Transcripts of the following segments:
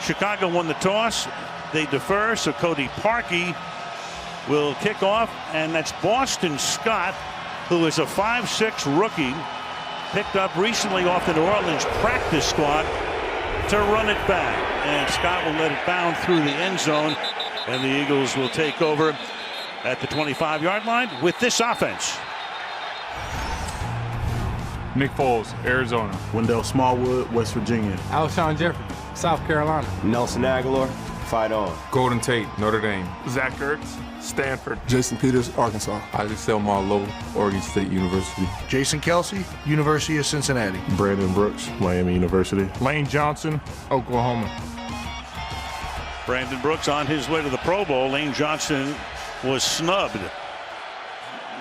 Chicago won the toss. They defer, so Cody Parkey will kick off, and that's Boston Scott, who is a 5'6" rookie, picked up recently off the New Orleans practice squad to run it back. And Scott will let it bound through the end zone, and the Eagles will take over at the 25-yard line with this offense. Nick Foles, Arizona. Wendell Smallwood, West Virginia. Alshon Jeffrey, South Carolina. Nelson Aguilar, Fight On. Golden Tate, Notre Dame. Zach Ertz, Stanford. Jason Peters, Arkansas. Isaac Selmar Lowe, Oregon State University. Jason Kelsey, University of Cincinnati. Brandon Brooks, Miami University. Lane Johnson, Oklahoma. Brandon Brooks on his way to the Pro Bowl. Lane Johnson was snubbed.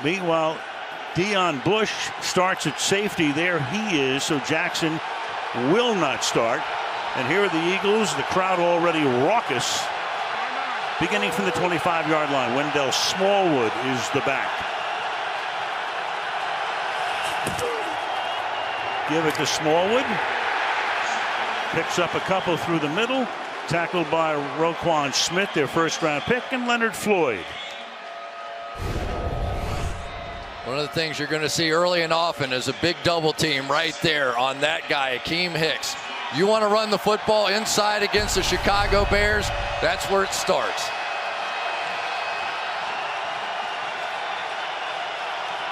Meanwhile, Deion Bush starts at safety. There he is, so Jackson will not start. And here are the Eagles, the crowd already raucous. Beginning from the 25-yard line, Wendell Smallwood is the back. Give it to Smallwood. Picks up a couple through the middle. Tackled by Roquan Smith, their first-round pick, and Leonard Floyd. One of the things you're going to see early and often is a big double team right there on that guy, Akeem Hicks. You want to run the football inside against the Chicago Bears, that's where it starts.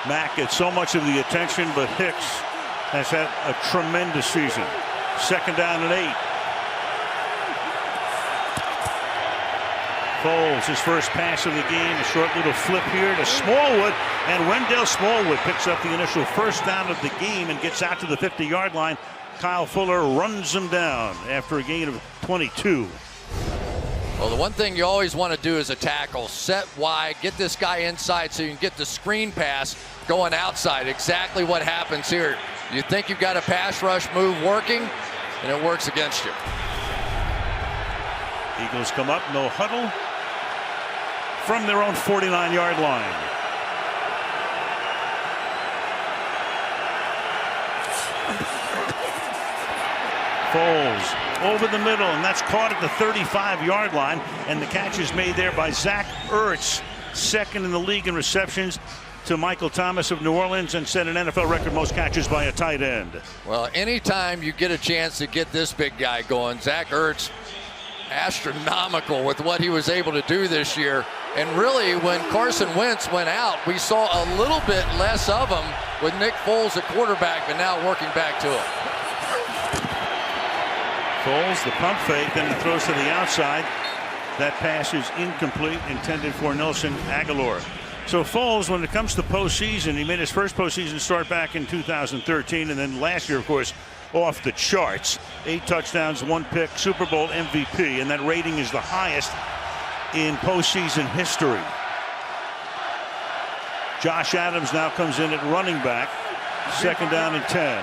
Mack gets so much of the attention, but Hicks has had a tremendous season. 2nd down and 8. Foles, his first pass of the game, a short little flip here to Smallwood, and Wendell Smallwood picks up the initial first down of the game and gets out to the 50-yard line. Kyle Fuller runs him down after a gain of 22. Well, the one thing you always want to do is a tackle. Set wide, get this guy inside so you can get the screen pass going outside. Exactly what happens here. You think you've got a pass rush move working, and it works against you. Eagles come up, no huddle, from their own 49-yard line. Foles over the middle, and that's caught at the 35-yard line, and the catch is made there by Zach Ertz, 2nd in the league in receptions to Michael Thomas of New Orleans, and set an NFL record most catches by a tight end. Well, anytime you get a chance to get this big guy going, Zach Ertz, astronomical with what he was able to do this year. And really, when Carson Wentz went out, we saw a little bit less of him with Nick Foles at quarterback, but now working back to it. Foles, the pump fake, then he throws to the outside. That pass is incomplete, intended for Nelson Aguilar. So Foles, when it comes to postseason, he made his first postseason start back in 2013, and then last year, of course, off the charts. 8 touchdowns, 1 pick, Super Bowl MVP, and that rating is the highest in postseason history. Josh Adams now comes in at running back. 2nd down and 10.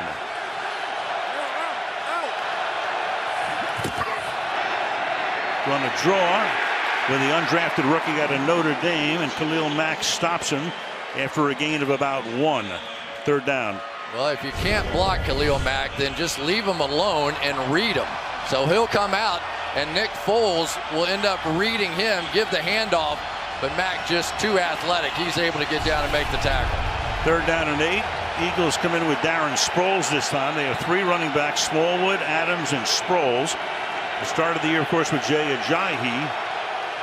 Going to draw with the undrafted rookie out of Notre Dame, and Khalil Mack stops him after a gain of about 1. 3rd down. Well, if you can't block Khalil Mack, then just leave him alone and read him. So he'll come out, and Nick Foles will end up reading him, give the handoff, but Mack just too athletic. He's able to get down and make the tackle. 3rd down and 8. Eagles come in with Darren Sproles this time. They have 3 running backs, Smallwood, Adams, and Sproles. The start of the year, of course, with Jay Ajayi,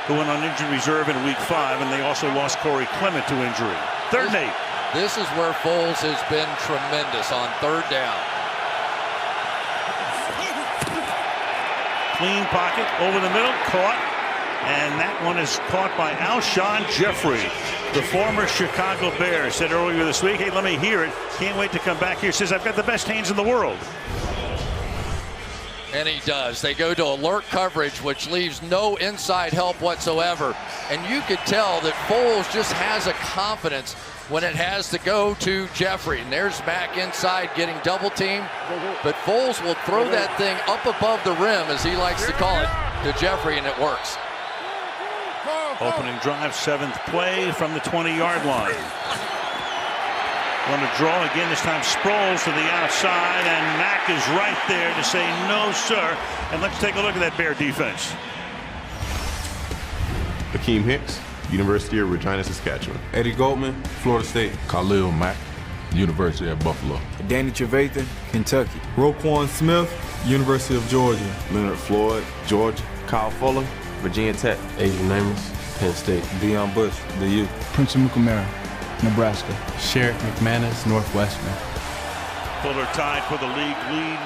who went on injured reserve in week 5, and they also lost Corey Clement to injury. 3rd and 8. This is where Foles has been tremendous on 3rd down. Clean pocket over the middle, caught, and that one is caught by Alshon Jeffrey, the former Chicago Bear. Said earlier this week, hey, let me hear it. Can't wait to come back here. Says, I've got the best hands in the world. And he does. They go to alert coverage, which leaves no inside help whatsoever. And you could tell that Foles just has a confidence when it has to go to Jeffrey. And there's Mack inside getting double teamed. But Foles will throw that thing up above the rim, as he likes to call it, to Jeffrey, and it works. Opening drive, 7th play from the 20-yard line. On a draw again, this time Sproles to the outside, and Mack is right there to say no, sir. And let's take a look at that Bear defense. Hakeem Hicks, University of Regina, Saskatchewan. Eddie Goldman, Florida State. Khalil Mack, University of Buffalo. Danny Trevathan, Kentucky. Roquan Smith, University of Georgia. Leonard Floyd, Georgia. Kyle Fuller, Virginia Tech. Adrian Amos, Penn State. Deion Bush, the U. Prince Mukamara, Nebraska. Sheriff McManus, Northwestern. Fuller tied for the league lead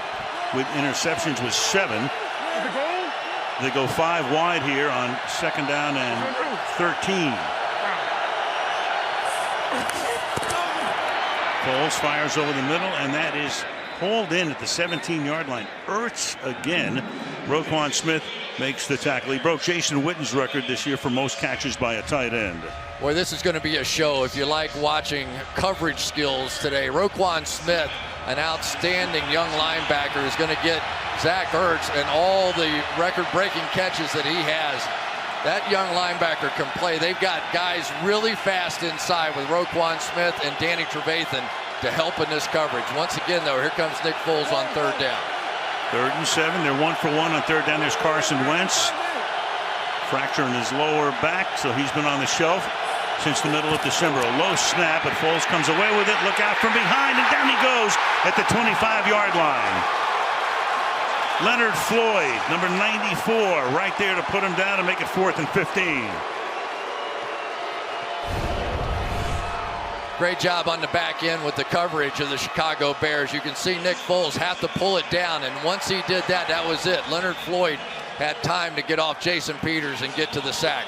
with interceptions with 7. They go 5 wide here on 2nd down and 13. Foles fires over the middle, and that is hauled in at the 17-yard line. Ertz again. Roquan Smith makes the tackle. He broke Jason Witten's record this year for most catches by a tight end. Boy, this is going to be a show if you like watching coverage skills today. Roquan Smith, an outstanding young linebacker, is going to get Zach Ertz and all the record-breaking catches that he has. That young linebacker can play. They've got guys really fast inside with Roquan Smith and Danny Trevathan to help in this coverage. Once again, though, here comes Nick Foles on 3rd down. 3rd and 7. They're 1 for 1 on 3rd down. There's Carson Wentz. Fracture in his lower back, so he's been on the shelf since the middle of December. A low snap, but Foles comes away with it. Look out from behind, and down he goes at the 25-yard line. Leonard Floyd, number 94, right there to put him down and make it 4th and 15. Great job on the back end with the coverage of the Chicago Bears. You can see Nick Foles have to pull it down, and once he did that, that was it. Leonard Floyd had time to get off Jason Peters and get to the sack.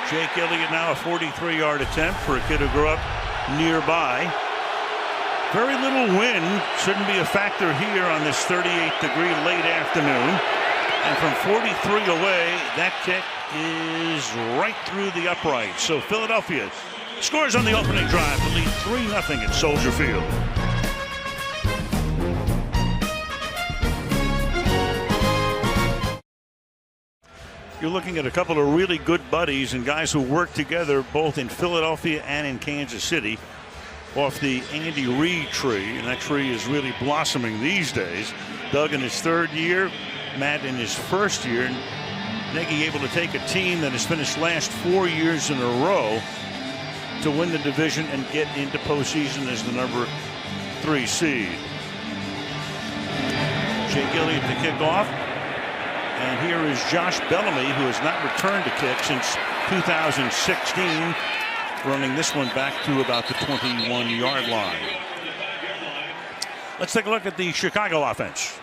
Jake Elliott now a 43-yard attempt for a kid who grew up nearby. Very little wind shouldn't be a factor here on this 38-degree late afternoon. And from 43 away, that kick is right through the upright. So Philadelphia scores on the opening drive to lead 3-0 at Soldier Field. You're looking at a couple of really good buddies and guys who work together both in Philadelphia and in Kansas City. Off the Andy Reid tree, and that tree is really blossoming these days. Doug in his 3rd year, Matt in his 1st year. Nagy able to take a team that has finished last 4 years in a row to win the division and get into postseason as the number 3 seed. Jake Elliott to kick off. And here is Josh Bellamy, who has not returned a kick since 2016. Running this one back to about the 21-yard line. Let's take a look at the Chicago offense.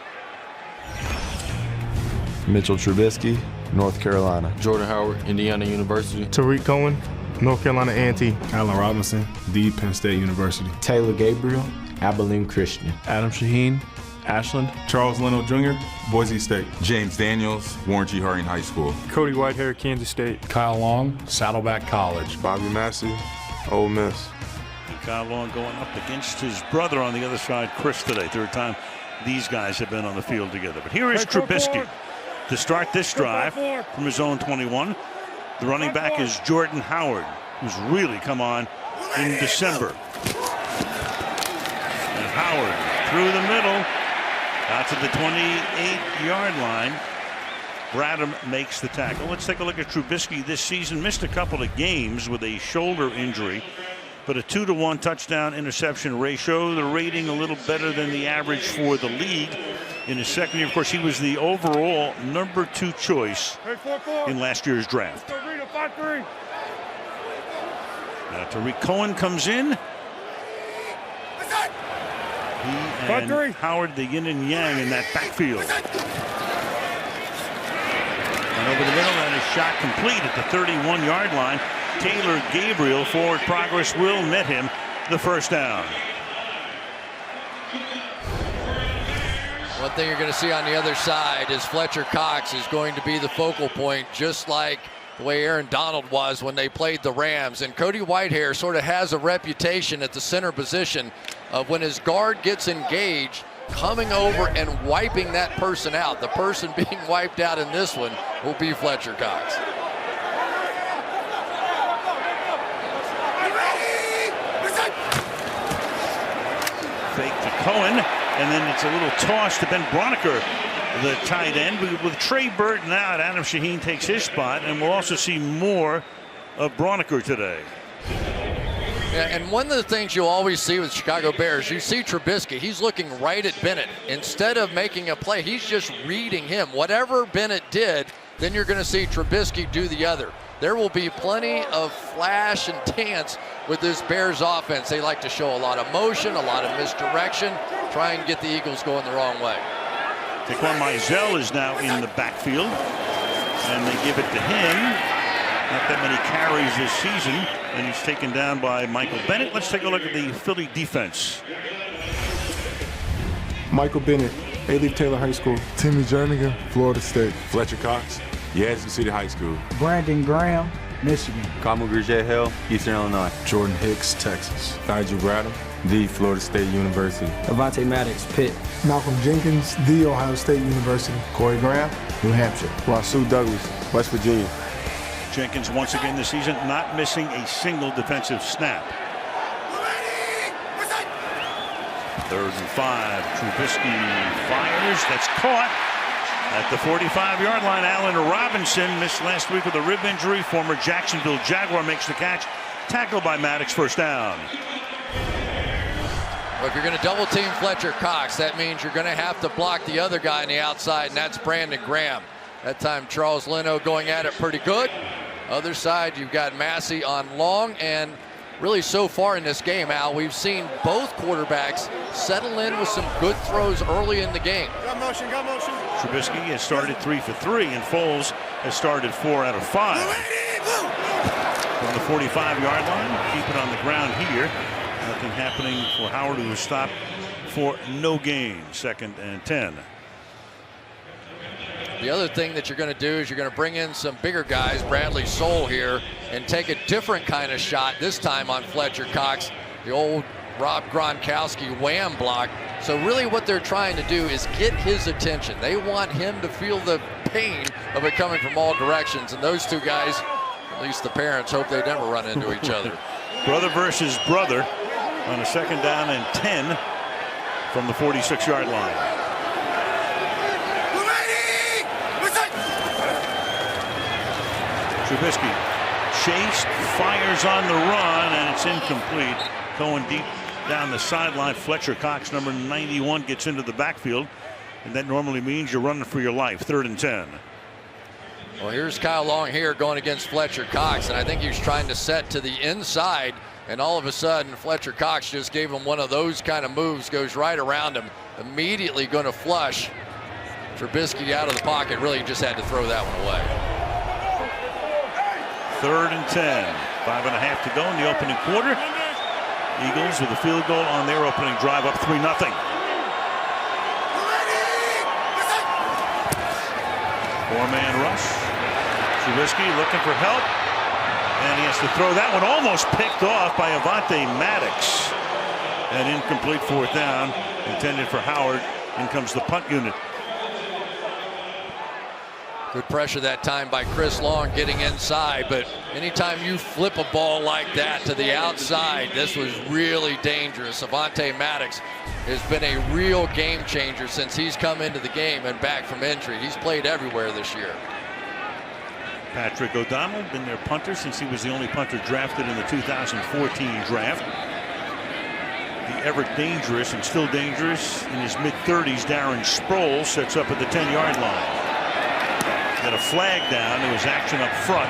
Mitchell Trubisky, North Carolina. Jordan Howard, Indiana University. Tariq Cohen, North Carolina A&T. Allen Robinson, D. Penn State University. Taylor Gabriel, Abilene Christian. Adam Shaheen, Ashland. Charles Leno Jr., Boise State. James Daniels, Warren G. Harding High School. Cody Whitehair, Kansas State. Kyle Long, Saddleback College. Bobby Massey, Ole Miss. Kyle Long going up against his brother on the other side, Chris, today. 3rd time these guys have been on the field together. But here is Trubisky to start this drive from his own 21. The running back is Jordan Howard, who's really come on in December. And Howard through the middle. Out to the 28-yard line. Bradham makes the tackle. Let's take a look at Trubisky this season. Missed a couple of games with a shoulder injury, but a 2-to-1 touchdown interception ratio. The rating a little better than the average for the league. In his 2nd year, of course, he was the overall number 2 choice in last year's draft. Now Tariq Cohen comes in. He and Howard, the yin and yang in that backfield. And over the middle, and a shot complete at the 31-yard line. Taylor Gabriel, forward progress will net him the 1st down. One thing you're going to see on the other side is Fletcher Cox is going to be the focal point, just like the way Aaron Donald was when they played the Rams. And Cody Whitehair sort of has a reputation at the center position of when his guard gets engaged, coming over and wiping that person out. The person being wiped out in this one will be Fletcher Cox. Cohen, and then it's a little toss to Ben Broniker, the tight end. With Trey Burton out, Adam Shaheen takes his spot, and we'll also see more of Broniker today. Yeah, and one of the things you'll always see with Chicago Bears, you see Trubisky, he's looking right at Bennett. Instead of making a play, he's just reading him. Whatever Bennett did, then you're going to see Trubisky do the other. There will be plenty of flash and dance with this Bears offense. They like to show a lot of motion, a lot of misdirection, try and get the Eagles going the wrong way. Taquan Mizell is now in the backfield, and they give it to him. Not that many carries this season, and he's taken down by Michael Bennett. Let's take a look at the Philly defense. Michael Bennett, A-Leaf Taylor High School. Timmy Jernigan, Florida State. Fletcher Cox, Yazoo City High School. Brandon Graham, Michigan. Kamu Gurjet-Hill, Eastern Illinois. Jordan Hicks, Texas. Nigel Bradham, the Florida State University. Avante Maddox, Pitt. Malcolm Jenkins, the Ohio State University. Corey Graham, New Hampshire. Rasul Douglas, West Virginia. Jenkins once again this season not missing a single defensive snap. 3rd and 5. Trubisky fires. That's caught at the 45-yard line. Allen Robinson missed last week with a rib injury. Former Jacksonville Jaguar makes the catch. Tackled by Maddox, first down. Well, if you're going to double team Fletcher Cox, that means you're going to have to block the other guy on the outside, and that's Brandon Graham. That time Charles Leno going at it pretty good. Other side, you've got Massey on long, and really so far in this game, Al, we've seen both quarterbacks settle in with some good throws early in the game. Got motion, got motion. Trubisky has started 3 for 3, and Foles has started 4 out of 5. From the 45-yard line, keep it on the ground here. Nothing happening for Howard, who was stopped for no gain. 2nd and 10. The other thing that you're going to do is you're going to bring in some bigger guys, Bradley Soul here, and take a different kind of shot, this time on Fletcher Cox, the old Rob Gronkowski wham block. So really what they're trying to do is get his attention. They want him to feel the pain of it coming from all directions, and those two guys, at least the parents, hope they never run into each other. Brother versus brother on a 2nd down and 10 from the 46-yard line. Trubisky chased, fires on the run, and it's incomplete. Cohen deep down the sideline. Fletcher Cox, number 91, gets into the backfield, and that normally means you're running for your life. 3rd and 10. Well, here's Kyle Long here going against Fletcher Cox, and I think he's trying to set to the inside, and all of a sudden Fletcher Cox just gave him one of those kind of moves, goes right around him, immediately going to flush Trubisky out of the pocket. Really just had to throw that one away. 3rd and 10. 5.5 to go in the opening quarter. Eagles with a field goal on their opening drive, up 3-0. Four-man rush. Trubisky looking for help, and he has to throw that one, almost picked off by Avante Maddox. An incomplete 4th down, intended for Howard. In comes the punt unit. Good pressure that time by Chris Long getting inside, but anytime you flip a ball like that to the outside, this was really dangerous. Avante Maddox has been a real game changer since he's come into the game and back from injury. He's played everywhere this year. Patrick O'Donnell, been their punter since he was the only punter drafted in the 2014 draft. The ever dangerous and still dangerous in his mid-30s, Darren Sproles, sets up at the 10-yard line. Got a flag down. There was action up front.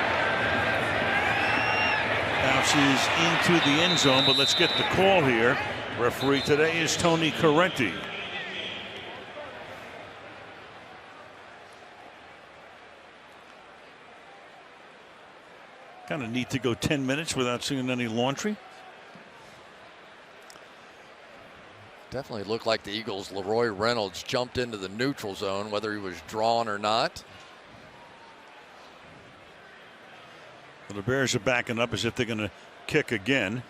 Bounces into the end zone, but let's get the call here. Referee today is Tony Correnti. Kind of neat to go 10 minutes without seeing any laundry. Definitely looked like the Eagles' Leroy Reynolds jumped into the neutral zone, whether he was drawn or not. Well, the Bears are backing up as if they're going to kick again.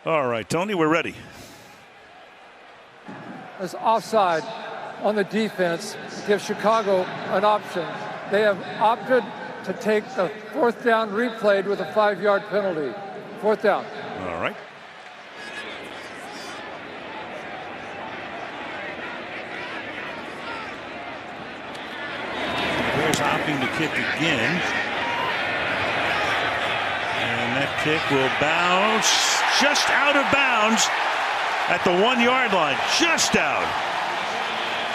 All right, Tony, we're ready. It's offside on the defense, gives Chicago an option. They have opted to take the 4th down replayed with a 5-yard penalty. 4th down. All right. Bears opting to kick again. And that kick will bounce just out of bounds at the 1-yard line. Just out.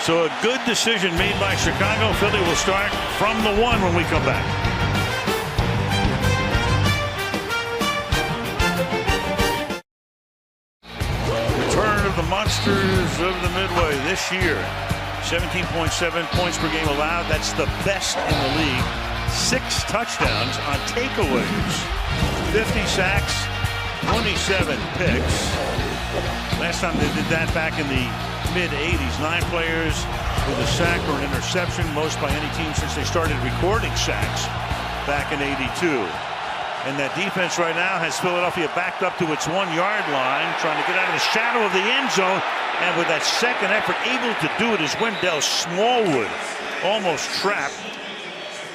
So a good decision made by Chicago. Philly will start from the 1 when we come back. Return of the Monsters of the Midway this year. 17.7 points per game allowed. That's the best in the league. 6 touchdowns on takeaways. 50 sacks, 27 picks. Last time they did that back in the mid-'80s. 9 players with a sack or an interception, most by any team since they started recording sacks back in '82. And that defense right now has Philadelphia backed up to its 1-yard line, trying to get out of the shadow of the end zone. And with that second effort, able to do it is Wendell Smallwood, almost trapped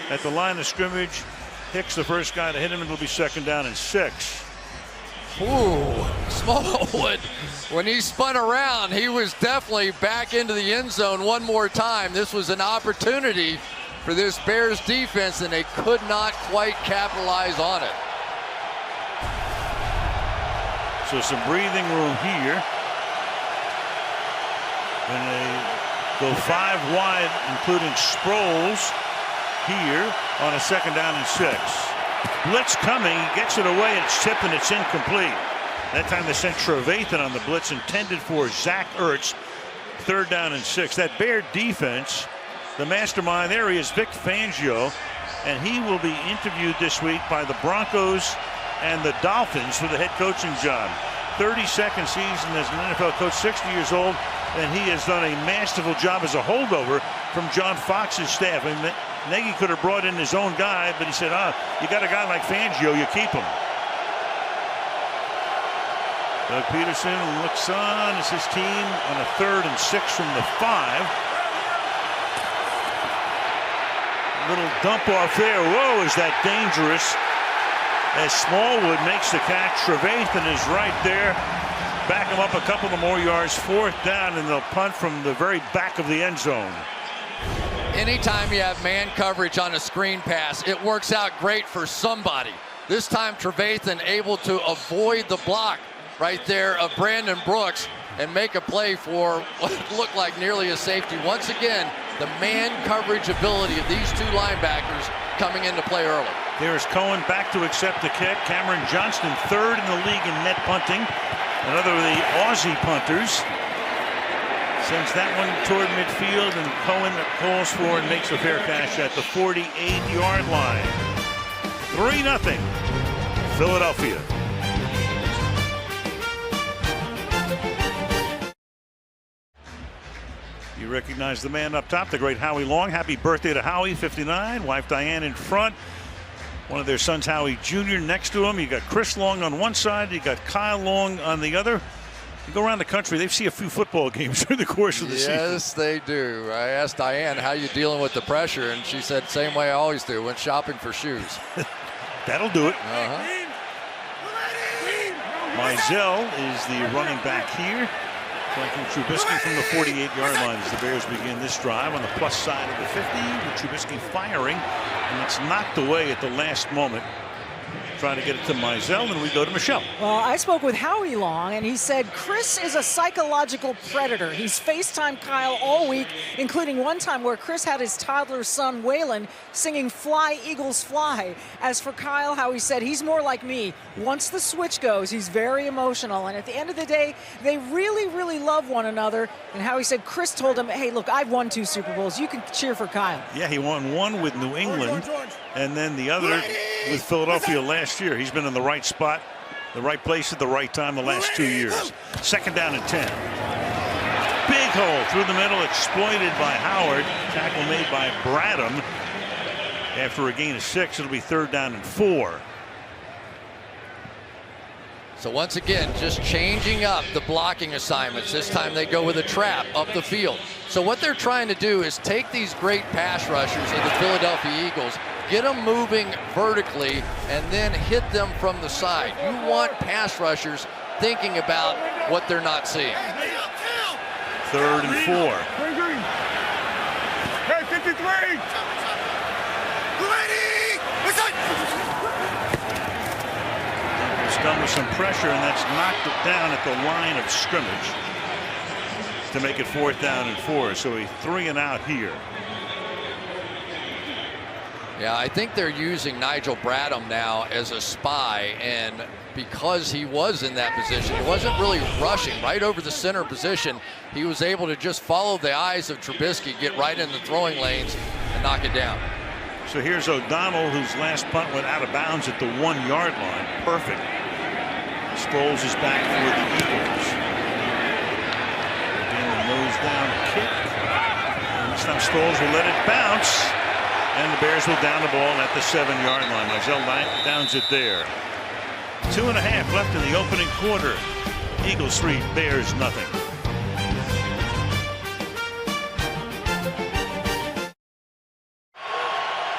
at the line of scrimmage. Hicks the first guy to hit him, and it'll be 2nd down and 6. Ooh, Smallwood, when he spun around, he was definitely back into the end zone one more time. This was an opportunity for this Bears defense, and they could not quite capitalize on it. So some breathing room here. And they go 5 wide, including Sproles here on a 2nd down and 6. Blitz coming, he gets it away, it's tipped and it's incomplete. That time they sent Trevathan on the blitz intended for Zach Ertz. 3rd down and 6. That Bear defense, the mastermind there, he is Vic Fangio, and he will be interviewed this week by the Broncos and the Dolphins for the head coaching job. 32nd season as an NFL coach, 60 years old, and he has done a masterful job as a holdover from John Fox's staff. I mean, Nagy could have brought in his own guy, but he said, you got a guy like Fangio, you keep him. Doug Peterson looks on as his team on a 3rd and 6 from the 5. Little dump off there. Whoa, is that dangerous? As Smallwood makes the catch, Trevathan is right there. Back him up a couple of more yards. 4th down, and they'll punt from the very back of the end zone. Anytime you have man coverage on a screen pass, it works out great for somebody. This time Trevathan able to avoid the block right there of Brandon Brooks and make a play for what looked like nearly a safety. Once again, the man coverage ability of these 2 linebackers coming into play early. There's Cohen back to accept the kick. Cameron Johnston, 3rd in the league in net punting. Another of the Aussie punters. Sends that one toward midfield, and Cohen calls for and makes a fair catch at the 48-yard line. 3-0 Philadelphia. You recognize the man up top, the great Howie Long. Happy birthday to Howie, 59. Wife Diane in front. One of their sons, Howie Jr., next to him. You got Chris Long on one side. You got Kyle Long on the other. You go around the country, they see a few football games during the course of the season. Yes, they do. I asked Diane, how you dealing with the pressure? And she said, same way I always do, when shopping for shoes. That'll do it. Mizell is the running back here. Flanking Trubisky from the 48-yard line as the Bears begin this drive on the plus side of the 50, with Trubisky firing, and it's knocked away at the last moment. Trying to get it to Mizell, and we go to Michelle. Well, I spoke with Howie Long, and he said Chris is a psychological predator. He's FaceTimed Kyle all week, including one time where Chris had his toddler son, Waylon, singing Fly, Eagles, Fly. As for Kyle, Howie said he's more like me. Once the switch goes, he's very emotional, and at the end of the day, they really, really love one another. And Howie said Chris told him, hey, look, I've won 2 Super Bowls. You can cheer for Kyle. Yeah, he won one with New England, and then the other with Philadelphia last year. He's been in the right spot, the right place at the right time the last 2 years. 2nd down and 10. Big hole through the middle, exploited by Howard. Tackle made by Bradham. After a gain of 6, it'll be 3rd down and 4. So once again, just changing up the blocking assignments. This time they go with a trap up the field. So what they're trying to do is take these great pass rushers of the Philadelphia Eagles get them moving vertically and then hit them from the side. You want pass rushers thinking about what they're not seeing. 3rd and 4. Hey, 53! It's done with some pressure, and that's knocked it down at the line of scrimmage to make it 4th down and 4. So a 3 and out here. Yeah, I think they're using Nigel Bradham now as a spy, and because he was in that position, he wasn't really rushing right over the center position. He was able to just follow the eyes of Trubisky, get right in the throwing lanes, and knock it down. So here's O'Donnell, whose last punt went out of bounds at the 1-yard line. Perfect. Sproles is back for the Eagles. Again, the nose down kick. And this time Sproles will let it bounce. And the Bears will down the ball at the 7-yard line. Mizell downs it there. 2.5 left in the opening quarter. Eagles 3, Bears nothing.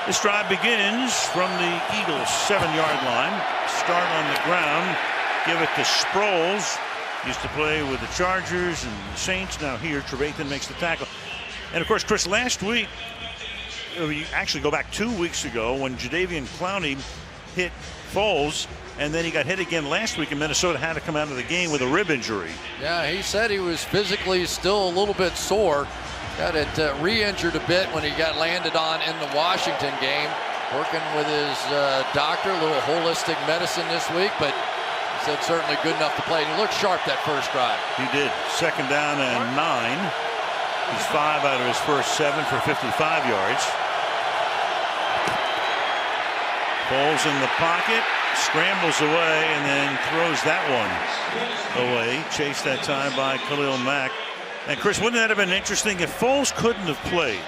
This drive begins from the Eagles 7-yard line. Start on the ground. Give it to Sproles. Used to play with the Chargers and the Saints. Now here, Trevathan makes the tackle. And of course, Chris, last week, you actually go back 2 weeks ago when Jadeveon Clowney hit Foles, and then he got hit again last week in Minnesota, had to come out of the game with a rib injury. Yeah, he said he was physically still a little bit sore. Got it re-injured a bit when he got landed on in the Washington game. Working with his doctor, a little holistic medicine this week, but he said certainly good enough to play. And he looked sharp that first drive. He did. 2nd down and 9. He's 5 out of his first 7 for 55 yards. Foles in the pocket, scrambles away, and then throws that one away. Chased that time by Khalil Mack. And Chris, wouldn't that have been interesting if Foles couldn't have played?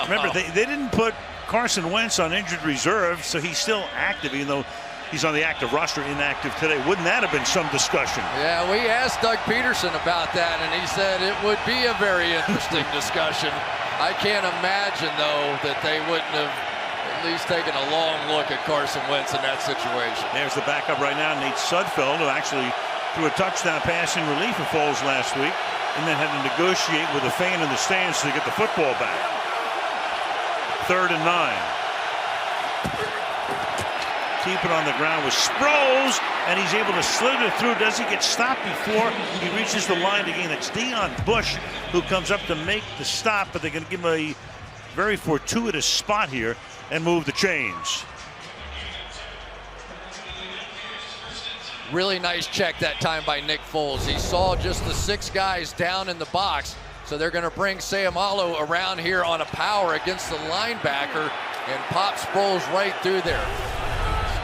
Remember, they didn't put Carson Wentz on injured reserve, so he's still active, even though he's on the active roster, inactive today. Wouldn't that have been some discussion? Yeah, we asked Doug Peterson about that, and he said it would be a very interesting discussion. I can't imagine, though, that they wouldn't have at least taken a long look at Carson Wentz in that situation. There's the backup right now, Nate Sudfeld, who actually threw a touchdown pass in relief of Foles last week, and then had to negotiate with a fan in the stands to get the football back. 3rd and 9. Keep it on the ground with Sproles, and he's able to slither it through. Does he get stopped before he reaches the line again? It's Deion Bush who comes up to make the stop, but they're going to give him a very fortuitous spot here and move the chains. Really nice check that time by Nick Foles. He saw just the 6 guys down in the box, so they're going to bring Sayamalo around here on a power against the linebacker and pop Sproles right through there.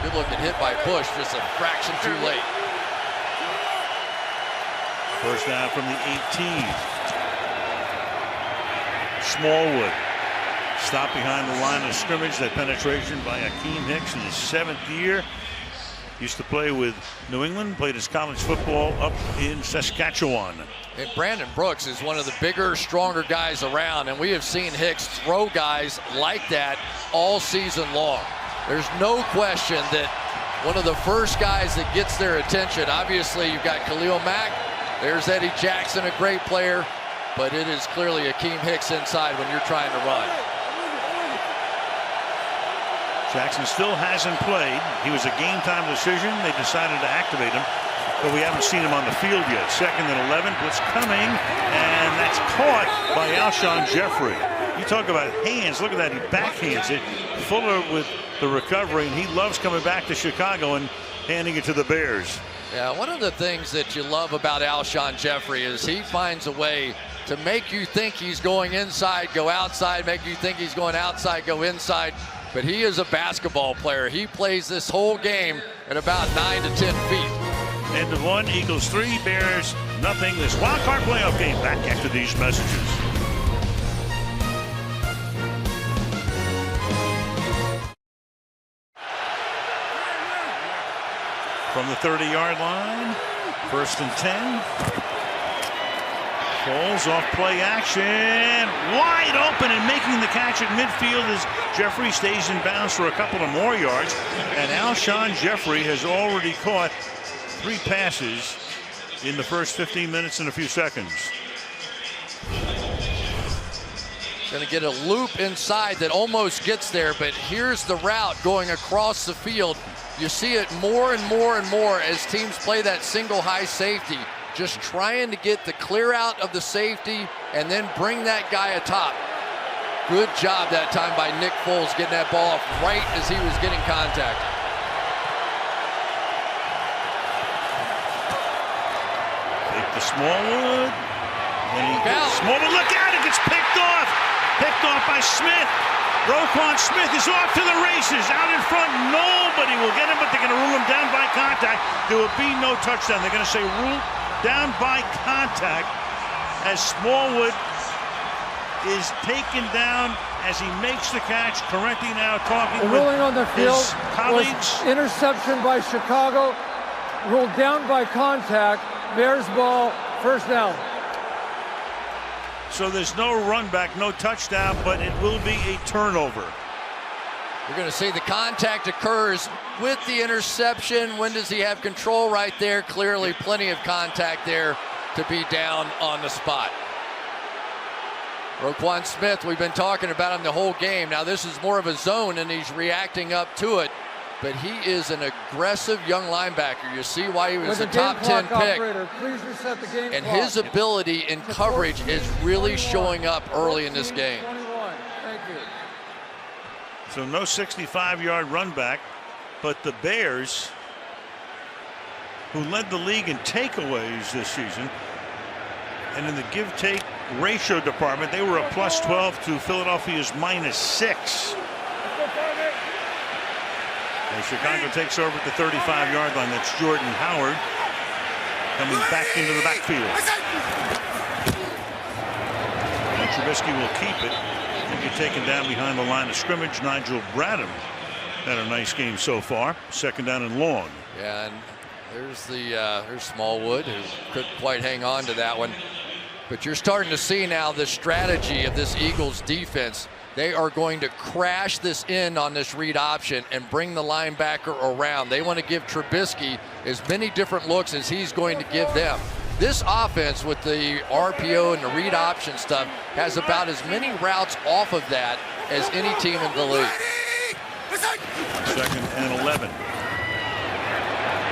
Good looking hit by Bush, just a fraction too late. First down from the 18. Smallwood stopped behind the line of scrimmage. That penetration by Akeem Hicks in his 7th year. Used to play with New England, played his college football up in Saskatchewan. And Brandon Brooks is one of the bigger, stronger guys around, and we have seen Hicks throw guys like that all season long. There's no question that one of the first guys that gets their attention, obviously you've got Khalil Mack, there's Eddie Jackson, a great player, but it is clearly Akeem Hicks inside when you're trying to run. Jackson still hasn't played. He was a game time decision. They decided to activate him, but we haven't seen him on the field yet. 2nd and 11, blitz coming, and that's caught by Alshon Jeffrey. You talk about hands, look at that, he backhands it. Fuller with the recovery, and he loves coming back to Chicago and handing it to the Bears. Yeah, one of the things that you love about Alshon Jeffrey is he finds a way to make you think he's going inside, go outside, make you think he's going outside, go inside. But he is a basketball player. He plays this whole game at about 9 to 10 feet. End of 1, Eagles 3, Bears nothing. This wild card playoff game back after these messages. From the 30-yard line, 1st and 10. Foles off play action, wide open and making the catch at midfield as Jeffrey stays in bounds for a couple of more yards. And Alshon Jeffrey has already caught 3 passes in the first 15 minutes and a few seconds. Going to get a loop inside that almost gets there, but here's the route going across the field. You see it more and more and more as teams play that single high safety, just trying to get the clear out of the safety and then bring that guy atop. Good job that time by Nick Foles getting that ball off right as he was getting contact. Take the Smallwood. And he Smallwood, look out, it gets picked off. Picked off by Smith. Roquan Smith is off to the races. Out in front, nobody will get him, but they're going to rule him down by contact. There will be no touchdown. They're going to say rule down by contact as Smallwood is taken down as he makes the catch. Correcting now, talking with ruling on the field his colleagues. Was interception by Chicago, ruled down by contact. Bears ball, first down. So there's no run back, no touchdown, but it will be a turnover. You're going to see the contact occurs with the interception. When does he have control? Right there. Clearly plenty of contact there to be down on the spot. Roquan Smith, we've been talking about him the whole game. Now this is more of a zone and he's reacting up to it. But he is an aggressive young linebacker. You see why he was a top 10 pick. Please reset the game and clock. his ability in coverage is really showing up early in this game. 21. Thank you. So no 65-yard run back, but the Bears, who led the league in takeaways this season, and in the give-take ratio department, they were a +12 to Philadelphia's -6. As Chicago takes over at the 35-yard line. That's Jordan Howard coming back into the backfield. And Trubisky will keep it and get taken down behind the line of scrimmage. Nigel Bradham had a nice game so far. Second down and long. Yeah, and there's Smallwood, who couldn't quite hang on to that one. But you're starting to see now the strategy of this Eagles defense. They are going to crash this in on this read option and bring the linebacker around. They want to give Trubisky as many different looks as he's going to give them. This offense with the RPO and the read option stuff has about as many routes off of that as any team in the league. Second and 11.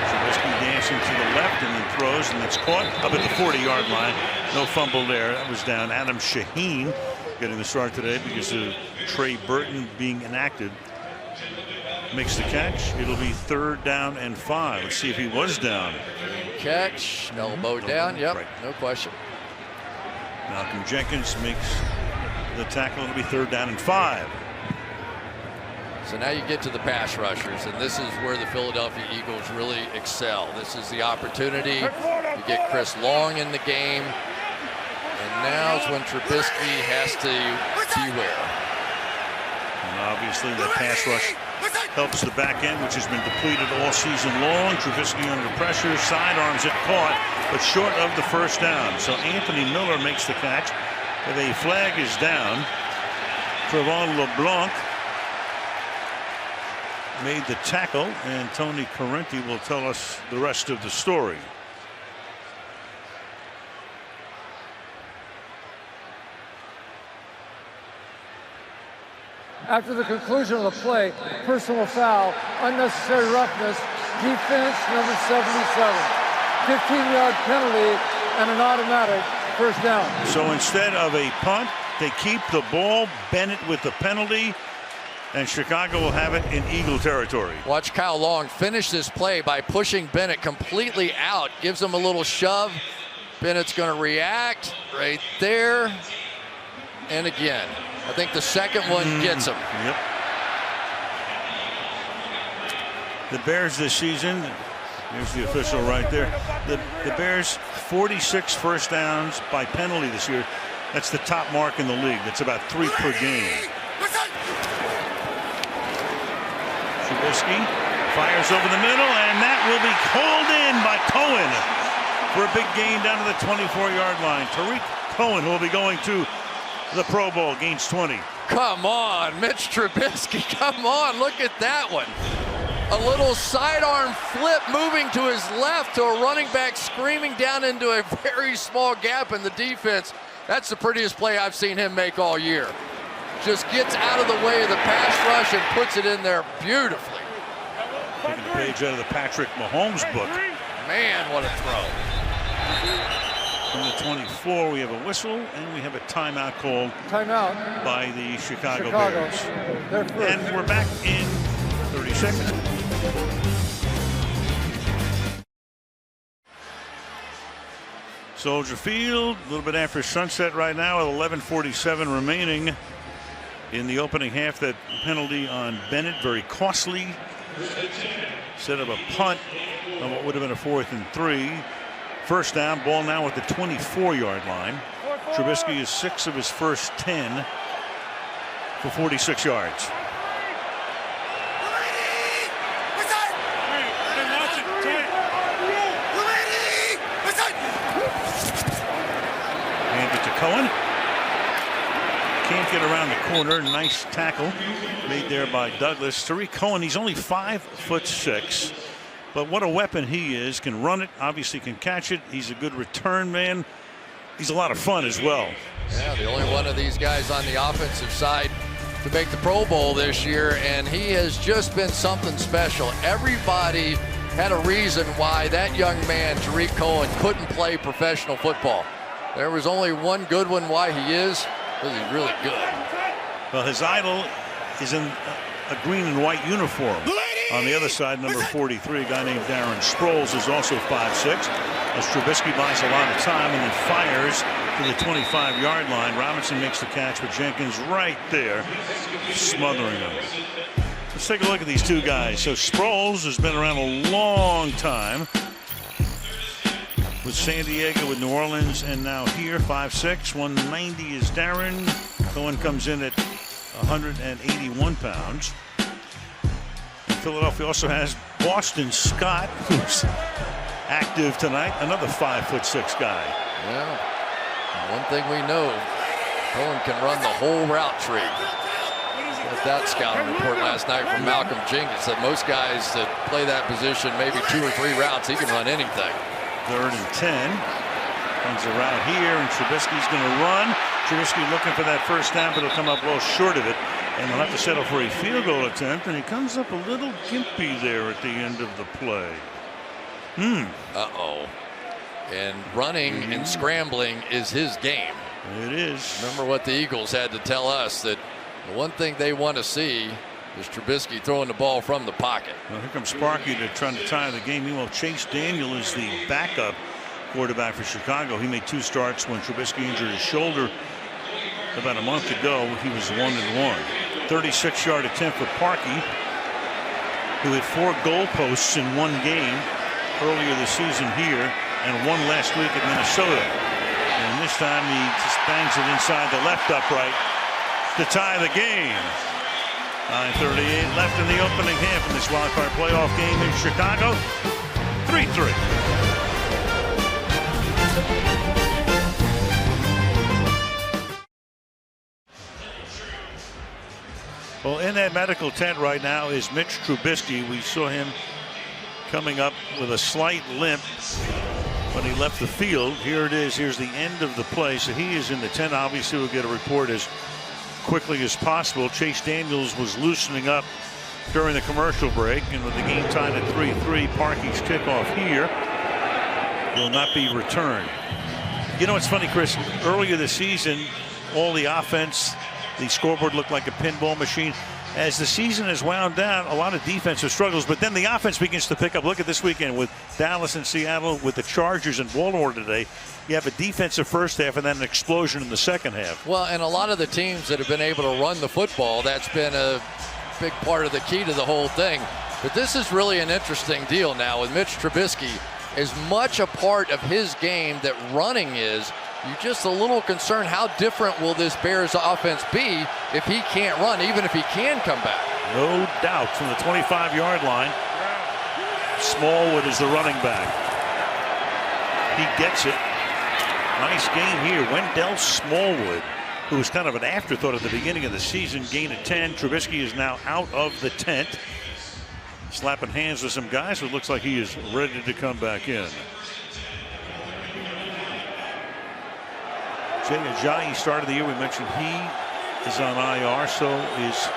Trubisky dancing to the left and then throws, and that's caught up at the 40-yard line. No fumble there. That was down. Adam Shaheen getting the start today because of Trey Burton being inactive. Makes the catch. It'll be 3rd down and 5. Let's see if he was down. Catch, elbow down. Yep, right. No question. Malcolm Jenkins makes the tackle. It'll be 3rd down and 5. So now you get to the pass rushers, and this is where the Philadelphia Eagles really excel. This is the opportunity. You get Chris Long in the game. And now is when Trubisky has to beware. And obviously the pass rush helps the back end, which has been depleted all season long. Trubisky under pressure, sidearms it caught, but short of the first down. So Anthony Miller makes the catch. If a flag is down, Trevon LeBlanc made the tackle, and Tony Correnti will tell us the rest of the story. After the conclusion of the play, personal foul, unnecessary roughness, defense number 77. 15-yard penalty and an automatic first down. So instead of a punt, they keep the ball. Bennett with the penalty, and Chicago will have it in Eagle territory. Watch Kyle Long finish this play by pushing Bennett completely out. Gives him a little shove. Bennett's going to react right there. And again, I think the second one gets him. Yep. The Bears this season, here's the official right there. The Bears 46 first downs by penalty this year. That's the top mark in the league. That's about 3 per game. Trubisky fires over the middle, and that will be called in by Cohen for a big gain down to the 24-yard line. Tariq Cohen, who will be going to the Pro Bowl, gains 20. Come on, Mitch Trubisky, come on, look at that one. A little sidearm flip moving to his left to a running back screaming down into a very small gap in the defense. That's the prettiest play I've seen him make all year. Just gets out of the way of the pass rush and puts it in there beautifully. Taking a page out of the Patrick Mahomes book. Man, what a throw. From the 24, we have a whistle, and we have a timeout called by the Chicago Bears. And we're back in 30 seconds. Soldier Field, a little bit after sunset right now with 11:47 remaining in the opening half. That penalty on Bennett, very costly. Set up a punt on what would have been a 4th and 3. First down, ball now at the 24-yard line. Trubisky is 6 of his first 10 for 46 yards. Hand it to Cohen. Can't get around the corner. Nice tackle made there by Douglas. Tariq Cohen, he's only 5'6", but what a weapon he is. Can run it, obviously can catch it. He's a good return man. He's a lot of fun as well. Yeah, the only one of these guys on the offensive side to make the Pro Bowl this year, and he has just been something special. Everybody had a reason why that young man, Tariq Cohen, couldn't play professional football. There was only one good one why he is, because he's really good. Well, his idol is in a green and white uniform. On the other side, number 43, a guy named Darren Sproles, is also 5'6", as Trubisky buys a lot of time and then fires to the 25-yard line. Robinson makes the catch, but Jenkins right there smothering him. Let's take a look at these two guys. So Sproles has been around a long time with San Diego, with New Orleans, and now here, 5'6", 190 is Darren. Cohen comes in at 181 pounds. Philadelphia also has Boston Scott, who's active tonight, another 5'6" guy. Yeah, one thing we know, Cohen can run the whole route tree. Got that scouting report last night from Malcolm Jenkins that most guys that play that position, maybe 2 or 3 routes, he can run anything. 3rd and 10. Comes a route here, and Trubisky's going to run. Trubisky looking for that first down, but he'll come up well short of it. And he'll have to settle for a field goal attempt, and he comes up a little gimpy there at the end of the play. Uh-oh. And running and scrambling is his game. It is. Remember what the Eagles had to tell us, that the one thing they want to see is Trubisky throwing the ball from the pocket. Well, here comes Sparky to try to tie the game. Meanwhile, Chase Daniel is the backup quarterback for Chicago. He made 2 starts when Trubisky injured his shoulder about a month ago. He was 1-1. 36-yard attempt for Parkey, who had 4 goalposts in one game earlier this season here and 1 last week at Minnesota. And this time he just bangs it inside the left upright to tie the game. 9:38 left in the opening half in this wildcard playoff game in Chicago. 3-3. Well, in that medical tent right now is Mitch Trubisky. We saw him coming up with a slight limp when he left the field. Here it is. Here's the end of the play. So he is in the tent. Obviously, we'll get a report as quickly as possible. Chase Daniels was loosening up during the commercial break, and with the game tied at 3-3, Parkey's kickoff here will not be returned. You know, it's funny, Chris. Earlier this season, all the offense, the scoreboard looked like a pinball machine. As the season has wound down, a lot of defensive struggles, but then the offense begins to pick up. Look at this weekend with Dallas and Seattle, with the Chargers and Baltimore today. You have a defensive first half and then an explosion in the second half. Well, and a lot of the teams that have been able to run the football, that's been a big part of the key to the whole thing. But this is really an interesting deal now with Mitch Trubisky. As much a part of his game that running is, you're just a little concerned, how different will this Bears offense be if he can't run, even if he can come back? No doubt. From the 25-yard line, Smallwood is the running back. He gets it. Nice game here. Wendell Smallwood, who was kind of an afterthought at the beginning of the season, gain of 10. Trubisky is now out of the tent, slapping hands with some guys, so it looks like he is ready to come back in. Jay Ajayi started the year. We mentioned he is on IR, so is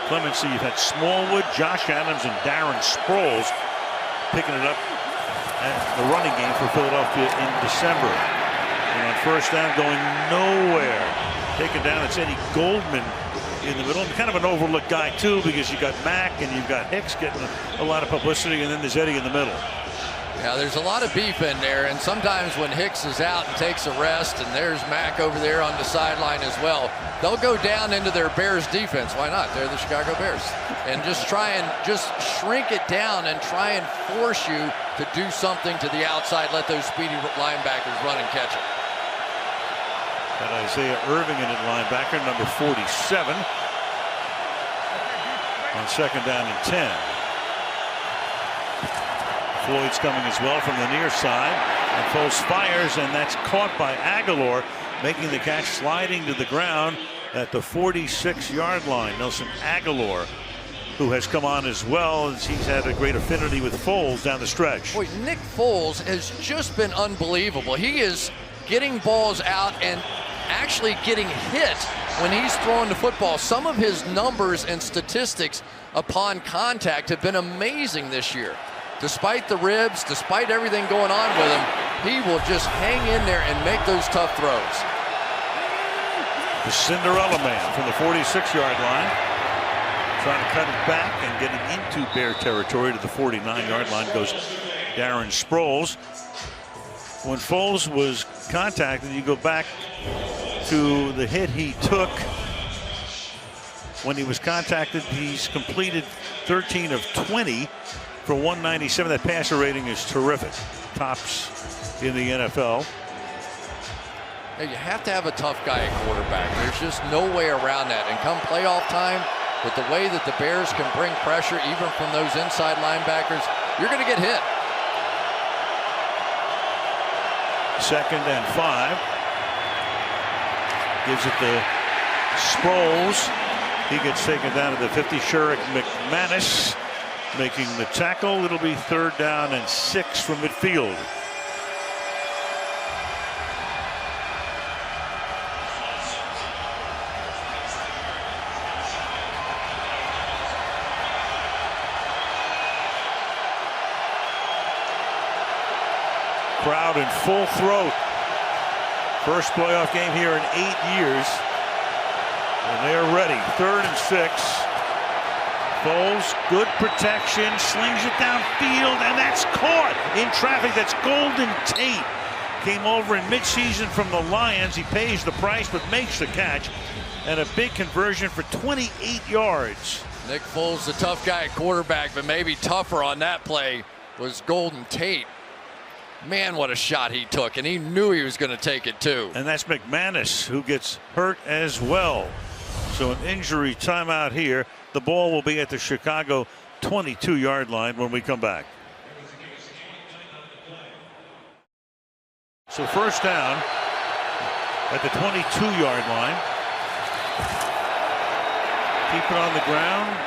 Clemency. You've had Smallwood, Josh Adams, and Darren Sproles picking it up at the running game for Philadelphia in December. And on first down, going nowhere. Taken down, it's Eddie Goldman in the middle. Kind of an overlooked guy, too, because you got Mack and you've got Hicks getting a lot of publicity, and then there's Eddie in the middle. Yeah, there's a lot of beef in there, and sometimes when Hicks is out and takes a rest, and there's Mack over there on the sideline as well, they'll go down into their Bears defense. Why not? They're the Chicago Bears. And just try and just shrink it down and try and force you to do something to the outside, let those speedy linebackers run and catch it. And Isaiah Irving in at linebacker, number 47, on second down and 10. Floyd's coming as well from the near side, and Foles fires, and that's caught by Aguilar, making the catch, sliding to the ground at the 46-yard line. Nelson Aguilar, who has come on as well, as he's had a great affinity with Foles down the stretch. Boy, Nick Foles has just been unbelievable. He is getting balls out and actually getting hit when he's throwing the football. Some of his numbers and statistics upon contact have been amazing this year. Despite the ribs, despite everything going on with him, he will just hang in there and make those tough throws. The Cinderella Man from the 46-yard line, trying to cut it back and getting into Bear territory to the 49-yard line goes Darren Sproles. When Foles was contacted, you go back to the hit he took when he was contacted. He's completed 13 of 20 for 197. That passer rating is terrific. Tops in the NFL. Yeah, you have to have a tough guy at quarterback. There's just no way around that. And come playoff time, with the way that the Bears can bring pressure even from those inside linebackers, you're going to get hit. Second and 5. Gives it to Sproles. He gets taken down to the 50. Sherrick McManus making the tackle. It'll be third down and 6 from midfield. Crowd in full throat. First playoff game here in 8 years. And they're ready. Third and 6. Foles, good protection, slings it downfield, and that's caught in traffic. That's Golden Tate. Came over in midseason from the Lions. He pays the price, but makes the catch. And a big conversion for 28 yards. Nick Foles, the tough guy at quarterback, but maybe tougher on that play was Golden Tate. Man, what a shot he took, and he knew he was going to take it too. And that's McManus, who gets hurt as well. So an injury timeout here. The ball will be at the Chicago 22-yard line when we come back. So first down at the 22-yard line. Keep it on the ground.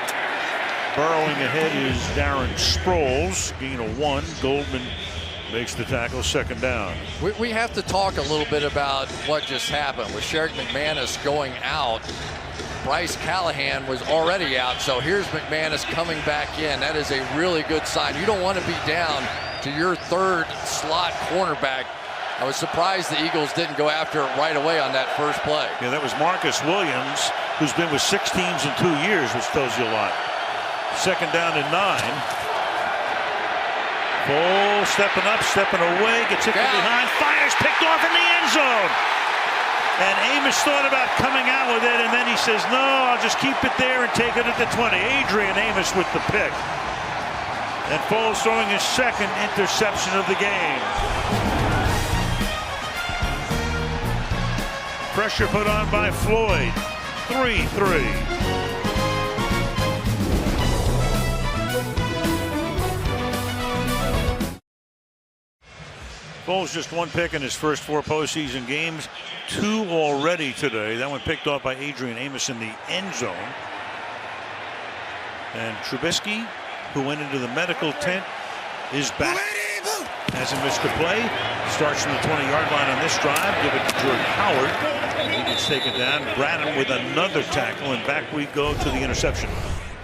Burrowing ahead is Darren Sproles. Gain of 1. Goldman makes the tackle. Second down. We have to talk a little bit about what just happened with Sherrick McManus going out. Bryce Callahan was already out, so here's McManus coming back in. That is a really good sign. You don't want to be down to your third slot cornerback. I was surprised the Eagles didn't go after it right away on that first play. Yeah, that was Marcus Williams, who's been with 6 teams in 2 years, which tells you a lot. Second down and 9. Foles stepping up, stepping away, gets hit from behind, fires, picked off in the end zone. And Amos thought about coming out with it, and then he says, no, I'll just keep it there and take it at the 20. Adrian Amos with the pick. And Foles throwing his second interception of the game. Pressure put on by Floyd. 3-3. Foles just one pick in his first 4 postseason games, 2 already today. That one picked off by Adrian Amos in the end zone. And Trubisky, who went into the medical tent, is back. Hasn't missed a play. Starts from the 20-yard line on this drive. Give it to Jordan Howard. He gets taken down. Branham with another tackle, and back we go to the interception.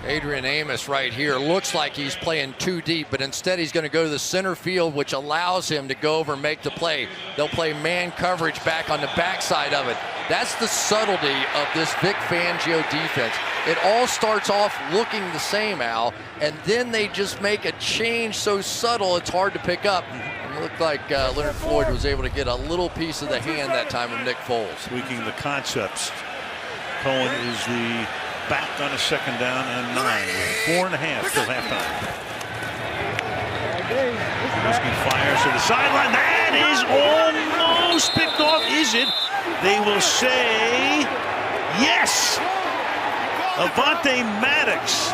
Adrian Amos right here looks like he's playing too deep, but instead he's going to go to the center field, which allows him to go over and make the play. They'll play man coverage back on the backside of it. That's the subtlety of this Vic Fangio defense. It all starts off looking the same, Al, and then they just make a change so subtle it's hard to pick up. It looked like Leonard Floyd was able to get a little piece of the hand that time of Nick Foles. Tweaking the concepts. Cohen is the back on a 2nd down and 9 with 4.5 till halftime. Trubisky fires to the sideline. That is almost picked off. Is it? They will say yes. Avonte Maddox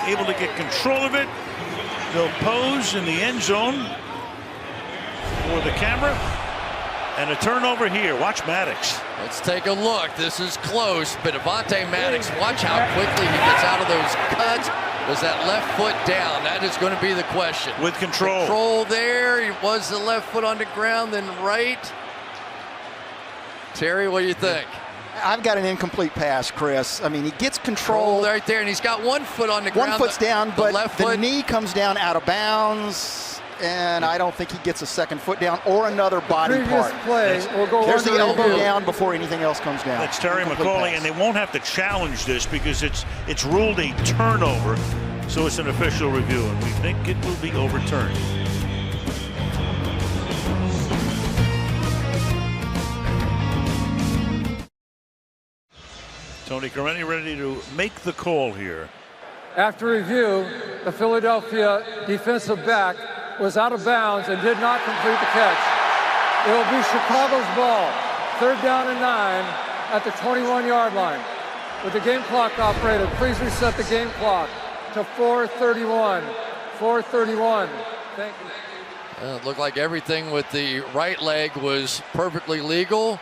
able to get control of it. They'll pose in the end zone for the camera. And a turnover here. Watch Maddox. Let's take a look. This is close, but Avonte Maddox, watch how quickly he gets out of those cuts. Was that left foot down? That is going to be the question. With control. Control there. He was the left foot on the ground, then right. Terry, what do you think? I've got an incomplete pass, Chris. I mean, he gets control right there, and he's got 1 foot on the ground. 1 foot's down, but left the foot. knee comes down out of bounds. And I don't think he gets a 2nd foot down or another body part. There's the elbow down before anything else comes down. That's Terry McCauley, and they won't have to challenge this because it's ruled a turnover, so it's an official review, and we think it will be overturned. Tony Correni ready to make the call here. After review, the Philadelphia defensive back was out of bounds and did not complete the catch. It will be Chicago's ball. 3rd down and 9 at the 21-yard line. With the game clock operator, please reset the game clock to 4:31. 4:31. Thank you. It looked like everything with the right leg was perfectly legal.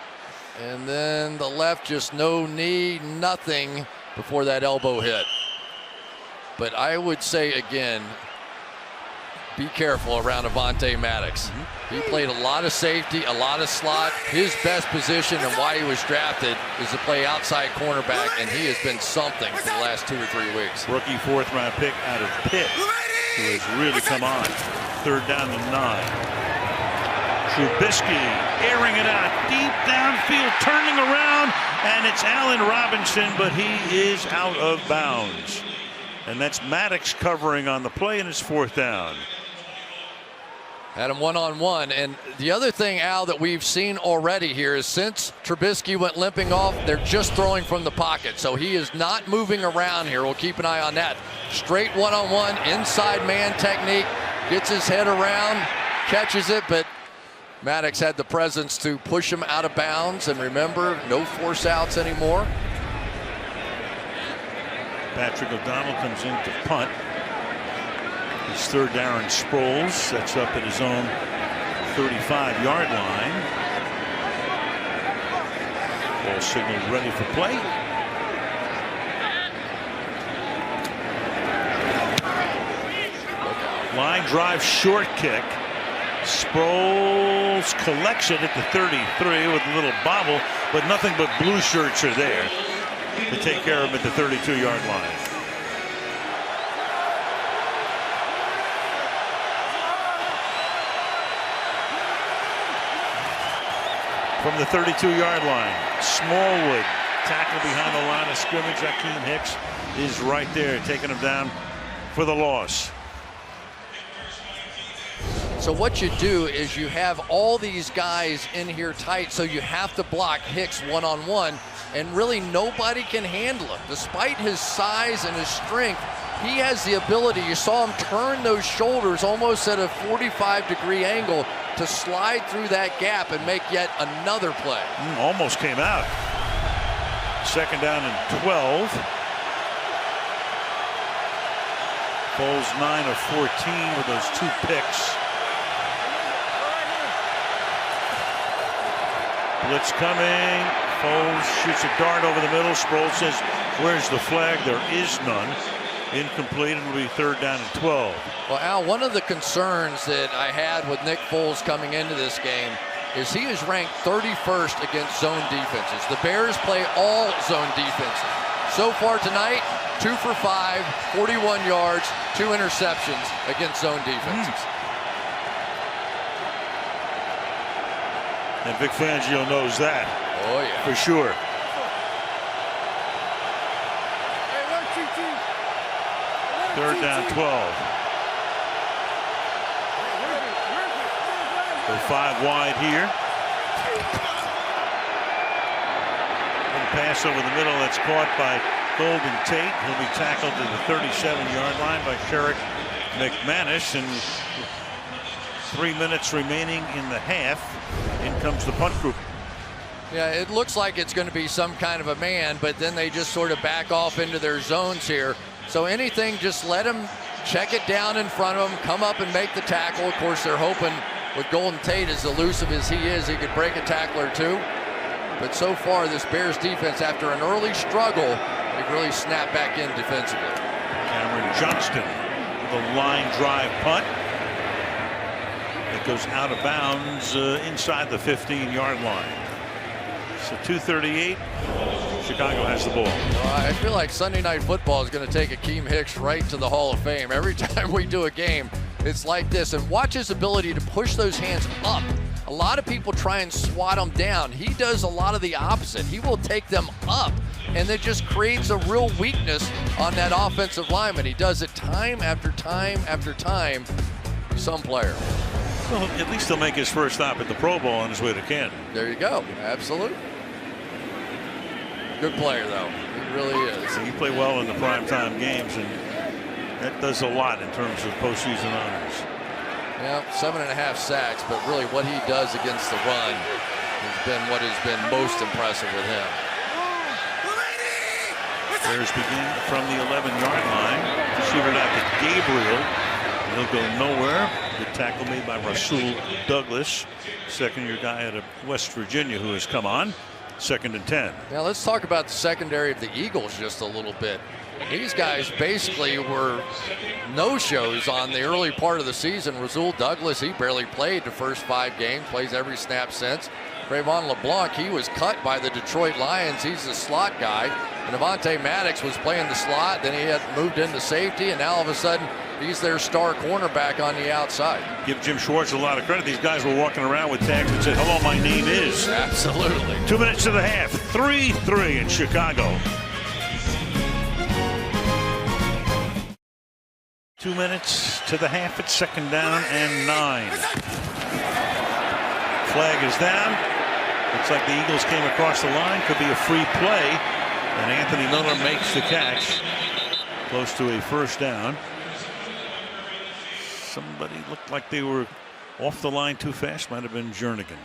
And then the left, just no knee, nothing before that elbow hit. But I would say again, be careful around Avonte Maddox. He played a lot of safety, a lot of slot. His best position and why he was drafted is to play outside cornerback, and he has been something for the last 2 or 3 weeks. Rookie 4th-round pick out of Pitt, who has really come on. 3rd down and 9. Trubisky airing it out deep downfield, turning around, and it's Allen Robinson, but he is out of bounds. And that's Maddox covering on the play, and it's 4th down. Had him one-on-one. And the other thing, Al, that we've seen already here is since Trubisky went limping off, they're just throwing from the pocket. So he is not moving around here. We'll keep an eye on that. Straight one-on-one, inside man technique, gets his head around, catches it, but Maddox had the presence to push him out of bounds. And remember, no force outs anymore. Patrick O'Donnell comes in to punt. His 3rd Darren Sproles sets up at his own 35-yard line. Ball signal ready for play. Line drive short kick. Sproles collects it at the 33 with a little bobble, but nothing but blue shirts are there to take care of him at the 32-yard line. From the 32-yard line, Smallwood tackle behind the line of scrimmage. Akeem Hicks is right there, taking him down for the loss. So what you do is you have all these guys in here tight, so you have to block Hicks one-on-one, and really nobody can handle him. Despite his size and his strength, he has the ability, you saw him turn those shoulders almost at a 45-degree angle to slide through that gap and make yet another play. Almost came out. 2nd down and 12. Foles 9 of 14 with those 2 picks. Blitz coming. Foles shoots a dart over the middle. Sproul says, where's the flag? There is none. Incomplete. It'll be 3rd down and 12. Well, Al, one of the concerns that I had with Nick Foles coming into this game is he is ranked 31st against zone defenses. The Bears play all zone defenses. So far tonight, 2 for 5, 41 yards, 2 interceptions against zone defenses. And Vic Fangio knows that. Oh, yeah. For sure. Third down, 12. Go 5 wide here. And pass over the middle. That's caught by Golden Tate. He'll be tackled to the 37-yard line by Sherrick McManus. And 3 minutes remaining in the half. In comes the punt group. Yeah, it looks like it's going to be some kind of a man, but then they just sort of back off into their zones here. So anything, just let him check it down in front of him, come up and make the tackle. Of course, they're hoping with Golden Tate, as elusive as he is, he could break a tackle or two. But so far, this Bears defense, after an early struggle, they've really snapped back in defensively. Cameron Johnston with a line drive punt. It goes out of bounds inside the 15-yard line. So 2:38. Chicago has the ball. Well, I feel like Sunday Night Football is going to take Akeem Hicks right to the Hall of Fame. Every time we do a game, it's like this. And watch his ability to push those hands up. A lot of people try and swat them down. He does a lot of the opposite. He will take them up, and it just creates a real weakness on that offensive lineman. He does it time after time after time. Some player. Well, at least he'll make his first stop at the Pro Bowl on his way to Canton. There you go. Absolutely. Good player, though. He really is. He played well in the primetime games, and that does a lot in terms of postseason honors. Yeah, 7.5 sacks, but really what he does against the run has been what has been most impressive with him. Bears begin from the 11-yard line. Shoot it out to Gabriel. He'll go nowhere. Good tackle made by Rasul Douglas, second-year guy out of West Virginia who has come on. 2nd and 10. Now let's talk about the secondary of the Eagles just a little bit. These guys basically were no-shows on the early part of the season. Rasul Douglas, he barely played the first 5 games, plays every snap since. Trayvon LeBlanc, he was cut by the Detroit Lions. He's the slot guy. And Avonte Maddox was playing the slot, then he had moved into safety, and now all of a sudden he's their star cornerback on the outside. Give Jim Schwartz a lot of credit. These guys were walking around with tags that said, hello, my name is. Absolutely. 2 minutes to the half. 3-3 in Chicago. 2 minutes to the half. It's 2nd down and 9. Flag is down. Looks like the Eagles came across the line. Could be a free play. And Anthony Miller makes the catch. Close to a first down. Somebody looked like they were off the line too fast. Might have been Jernigan.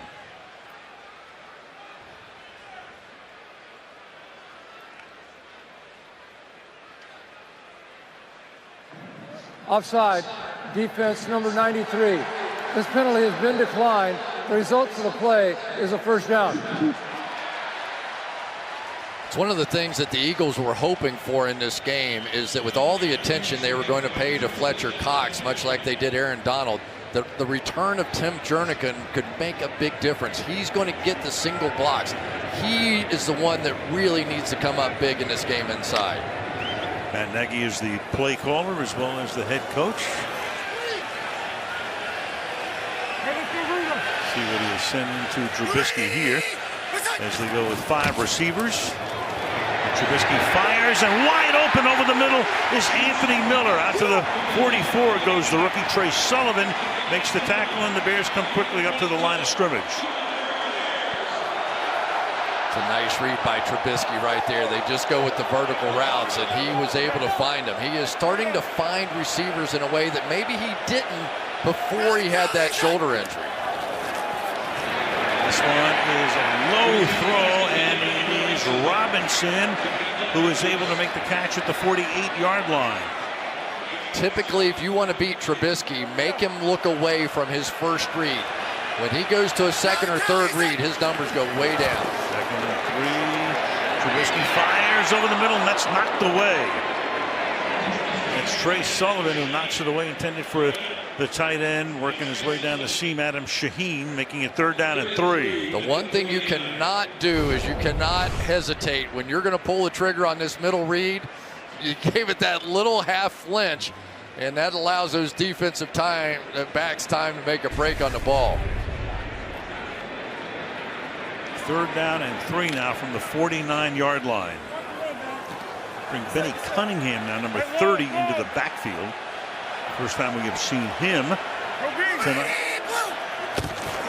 Offside, defense number 93. This penalty has been declined. The result of the play is a first down. It's one of the things that the Eagles were hoping for in this game is that with all the attention they were going to pay to Fletcher Cox, much like they did Aaron Donald, the return of Tim Jernigan could make a big difference. He's going to get the single blocks. He is the one that really needs to come up big in this game inside. Matt Nagy is the play caller as well as the head coach. See what he is sending to Trubisky here as they go with 5 receivers. Trubisky fires, and wide open over the middle is Anthony Miller. Out to the 44 goes the rookie Trey Sullivan. Makes the tackle, and the Bears come quickly up to the line of scrimmage. It's a nice read by Trubisky right there. They just go with the vertical routes, and he was able to find them. He is starting to find receivers in a way that maybe he didn't before he had that shoulder injury. This one is a low throw, and it is Robinson who is able to make the catch at the 48-yard line. Typically, if you want to beat Trubisky, make him look away from his first read. When he goes to a second or third read, his numbers go way down. Second and 3. Trubisky fires over the middle, and that's knocked away. It's Trey Sullivan who knocks it away, intended for the tight end, working his way down the seam. Adam Shaheen making it 3rd down and 3. The one thing you cannot do is you cannot hesitate. When you're going to pull the trigger on this middle read, you gave it that little half flinch, and that allows those defensive backs time to make a break on the ball. 3rd down and 3 now from the 49-yard line. Bring Benny Cunningham now, number 30, into the backfield. First time we have seen him tonight.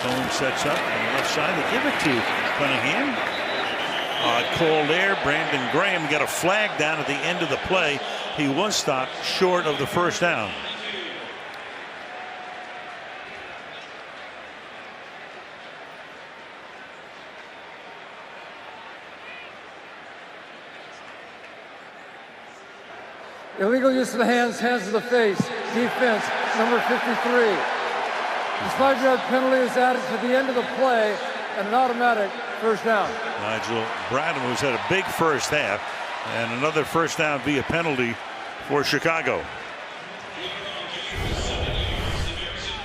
Bone sets up on the left side. They give it to Cunningham. Call there. Brandon Graham got a flag down at the end of the play. He was stopped short of the 1st down. Illegal use of the hands to the face. Defense, number 53. This 5-yard penalty is added to the end of the play and an automatic 1st down. Nigel Bradham, who's had a big first half, and another 1st down via penalty for Chicago.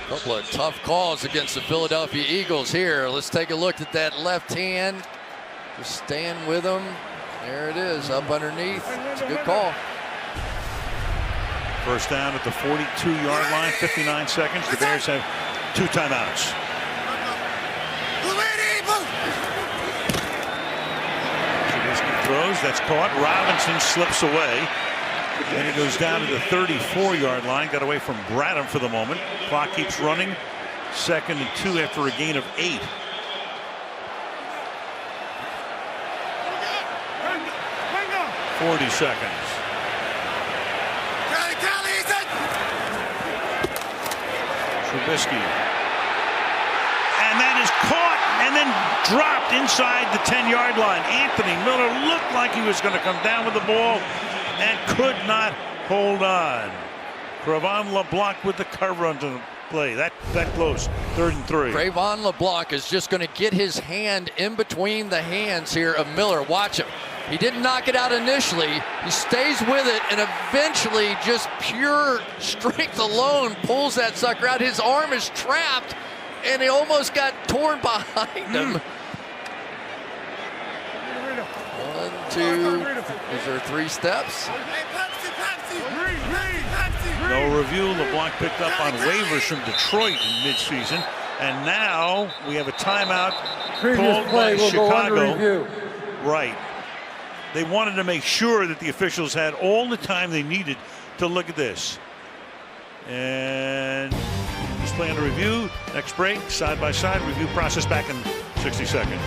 A couple of tough calls against the Philadelphia Eagles here. Let's take a look at that left hand. Just staying with him. There it is, up underneath. It's a good call. 1st down at the 42-yard line, 59 seconds. The Bears have 2 timeouts. Trubisky throws, that's caught. Robinson slips away. Then he goes down to the 34-yard line. Got away from Bradham for the moment. Clock keeps running. 2nd and 2 after a gain of 8. .40 seconds. Trubisky. And that is caught and then dropped inside the 10-yard line. Anthony Miller looked like he was going to come down with the ball and could not hold on. Cre'Von LeBlanc with the cover onto the play. That close. 3rd and 3. Cre'Von LeBlanc is just going to get his hand in between the hands here of Miller. Watch him. He didn't knock it out initially. He stays with it and eventually, just pure strength alone, pulls that sucker out. His arm is trapped and he almost got torn behind him. 1, 2, is there 3 steps? No review. LeBlanc picked up on waivers from Detroit in midseason. And now we have a timeout called by Chicago. Right. They wanted to make sure that the officials had all the time they needed to look at this. And this play under review. Next break, side by side review process back in 60 seconds.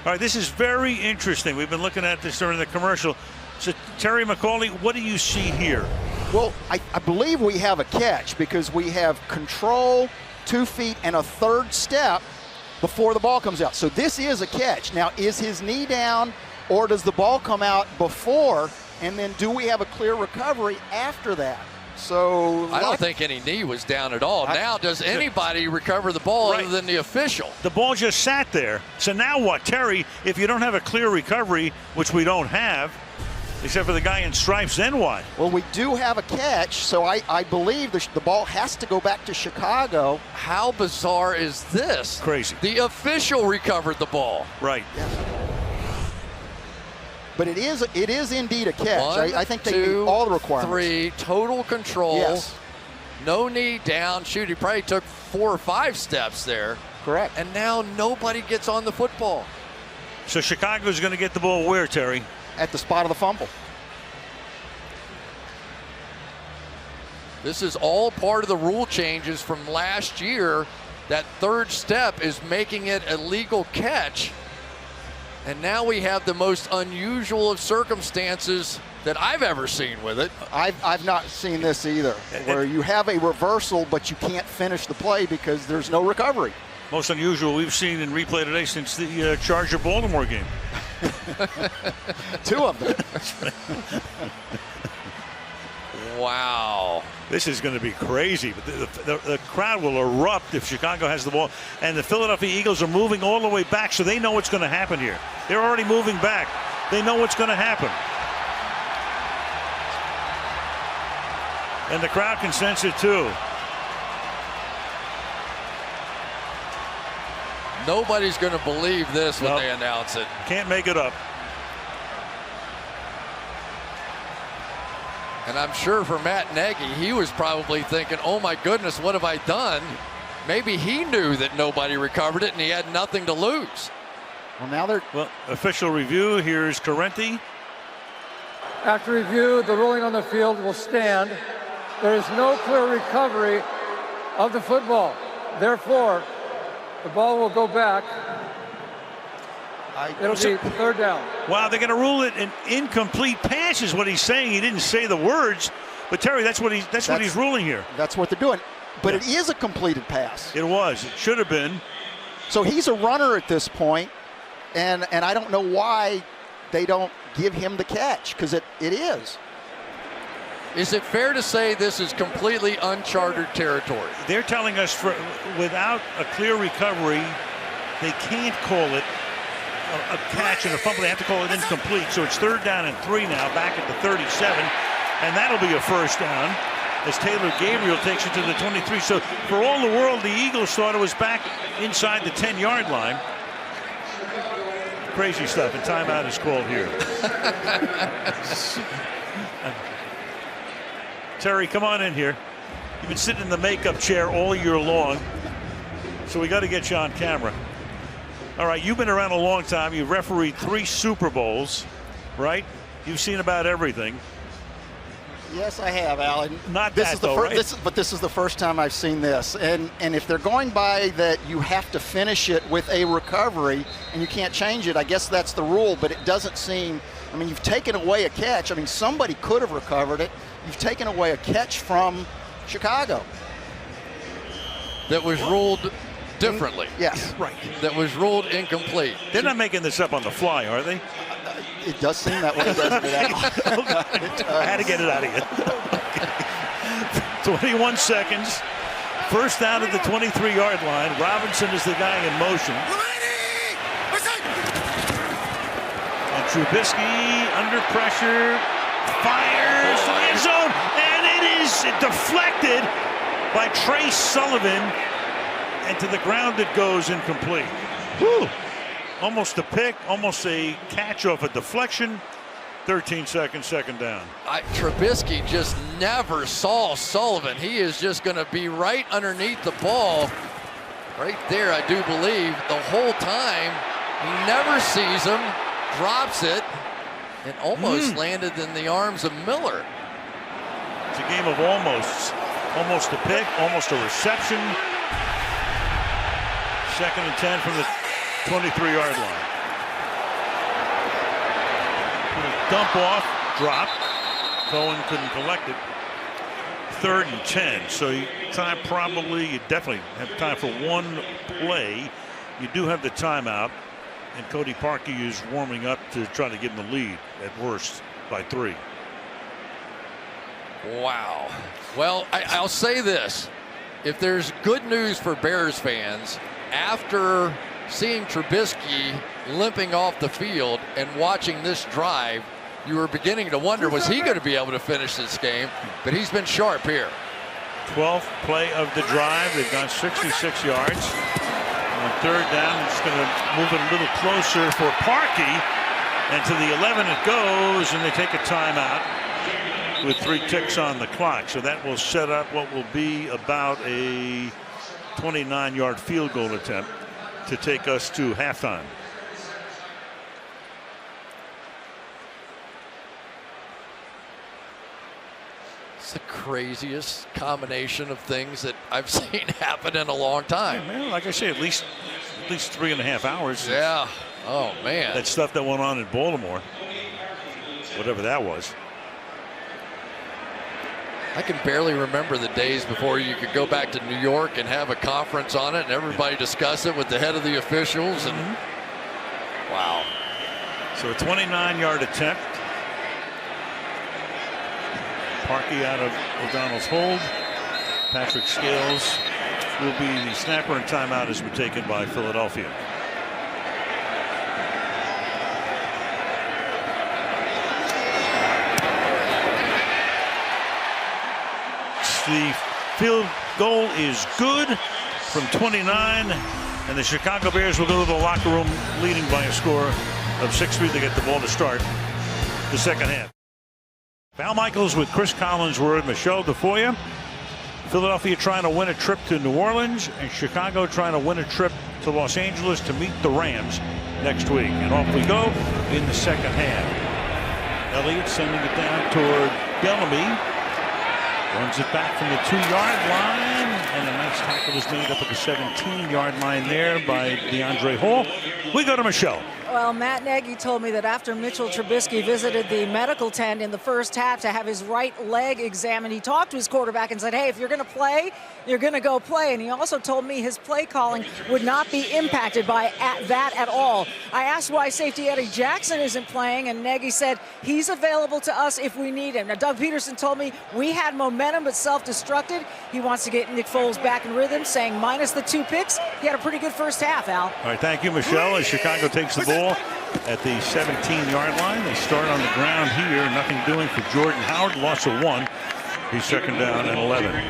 All right, this is very interesting. We've been looking at this during the commercial. So, Terry McCauley, what do you see here? Well, I believe we have a catch because we have control, 2 feet, and a 3rd step before the ball comes out. So this is a catch. Now, is his knee down, or does the ball come out before, and then do we have a clear recovery after that? So I don't think any knee was down at all. Now, does anybody recover the ball other than the official? The ball just sat there. So now what, Terry? If you don't have a clear recovery, which we don't have, except for the guy in stripes, then what? Well, we do have a catch, so I believe the ball has to go back to Chicago. How bizarre is this? Crazy. The official recovered the ball. Right. Yes. But it is indeed a catch. 1, I think they 2, meet all the requirements. 3, total control. Yes. No knee down. Shoot, he probably took 4 or 5 steps there. Correct. And now nobody gets on the football. So Chicago's going to get the ball where, Terry? At the spot of the fumble. This is all part of the rule changes from last year. That 3rd step is making it a legal catch. And now we have the most unusual of circumstances that I've ever seen with it. I've not seen this either, where you have a reversal, but you can't finish the play because there's no recovery. Most unusual we've seen in replay today since the Charger-Baltimore game. 2 of them. Wow. This is going to be crazy. But the crowd will erupt if Chicago has the ball. And the Philadelphia Eagles are moving all the way back, so they know what's going to happen here. They're already moving back. They know what's going to happen. And the crowd can sense it too. Nobody's going to believe this when they announce it. Can't make it up. And I'm sure for Matt Nagy, he was probably thinking, oh my goodness, what have I done? Maybe he knew that nobody recovered it and he had nothing to lose. Well, now they're... Well, official review. Here's Correnti. After review, the ruling on the field will stand. There is no clear recovery of the football. Therefore, the ball will go back. It'll be third down. Wow, they're going to rule it an incomplete pass is what he's saying. He didn't say the words, but Terry, that's what he's ruling here. That's what they're doing. But it is a completed pass. It was. It should have been. So he's a runner at this point, and I don't know why they don't give him the catch, because it is. Is it fair to say this is completely uncharted territory? They're telling us without a clear recovery, they can't call it a catch and a fumble. They have to call it incomplete. So it's 3rd down and 3 now, back at the 37, and that'll be a first down as Taylor Gabriel takes it to the 23. So for all the world, the Eagles thought it was back inside the 10-yard line. Crazy stuff, and timeout is called here. Terry, come on in here. You've been sitting in the makeup chair all year long, so we got to get you on camera. All right, you've been around a long time. You've refereed 3 Super Bowls, right? You've seen about everything. Yes, I have, Alan. Not this that, is the though, right? This is the first time I've seen this. And if they're going by that you have to finish it with a recovery and you can't change it, I guess that's the rule. But it doesn't seem, I mean, you've taken away a catch. I mean, somebody could have recovered it. You've taken away a catch from Chicago. That was ruled differently. Yes. Right. That was ruled incomplete. They're not making this up on the fly, are they? It does seem that way, doesn't it? I had to get it out of you. 21 seconds. First down at the 23-yard line. Robinson is the guy in motion. And Trubisky under pressure. Fires to the end zone. And it is deflected by Trace Sullivan. And to the ground it goes, incomplete. Whew. Almost a pick, almost a catch off a deflection. 13 seconds, 2nd down. Trubisky just never saw Sullivan. He is just going to be right underneath the ball. Right there, I do believe, the whole time. He never sees him, drops it, and almost landed in the arms of Miller. It's a game of almost. Almost a pick, almost a reception. 2nd and 10 from the 23-yard line. Dump off, drop. Cohen couldn't collect it. 3rd and 10. So you definitely have time for one play. You do have the timeout, and Cody Parkey is warming up to try to give him the lead at worst by 3. Wow. Well, I'll say this. If there's good news for Bears fans, after seeing Trubisky limping off the field and watching this drive, you were beginning to wonder, was he going to be able to finish this game? But he's been sharp here. 12th play of the drive. They've gone 66 yards. On 3rd down, it's going to move it a little closer for Parkey. And to the 11 it goes, and they take a timeout with 3 ticks on the clock. So that will set up what will be about a 29-yard field goal attempt to take us to halftime. It's the craziest combination of things that I've seen happen in a long time. Yeah, man, like I say, at least 3.5 hours. Yeah. Oh, man. That stuff that went on in Baltimore, whatever that was. I can barely remember the days before you could go back to New York and have a conference on it and everybody discuss it with the head of the officials. And wow. So a 29-yard attempt. Parkey out of O'Donnell's hold. Patrick Scales will be the snapper, and timeout has been taken by Philadelphia. The field goal is good from 29, and the Chicago Bears will go to the locker room leading by a score of 6-3 to get the ball to start the second half. Val Michaels with Chris Collinsworth, Michelle DeFoya. Philadelphia trying to win a trip to New Orleans, and Chicago trying to win a trip to Los Angeles to meet the Rams next week. And off we go in the second half. Elliott sending it down toward Bellamy. Runs it back from the 2-yard line, and a nice tackle is made up at the 17-yard line there by DeAndre Hall. We go to Michelle. Well, Matt Nagy told me that after Mitchell Trubisky visited the medical tent in the first half to have his right leg examined, he talked to his quarterback and said, hey, if you're going to play, you're going to go play. And he also told me his play calling would not be impacted by that at all. I asked why safety Eddie Jackson isn't playing, and Nagy said he's available to us if we need him. Now, Doug Peterson told me we had momentum but self-destructed. He wants to get Nick Foles back in rhythm, saying minus the 2 picks, he had a pretty good first half, Al. All right, thank you, Michelle. As Chicago takes the ball at the 17-yard line, they start on the ground here. Nothing doing for Jordan Howard. Loss of 1. He's second down and 11.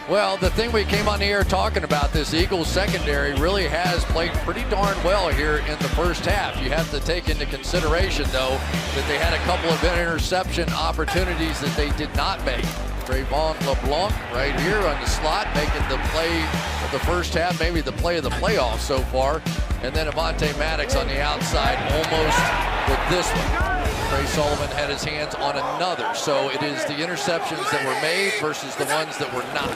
Well, the thing we came on the air talking about, this Eagles secondary really has played pretty darn well here in the first half. You have to take into consideration, though, that they had a couple of interception opportunities that they did not make. Trayvon LeBlanc right here on the slot, making the play of the first half, maybe the play of the playoffs so far. And then Avonte Maddox on the outside, almost with this one. Trey Sullivan had his hands on another. So it is the interceptions that were made versus the ones that were not.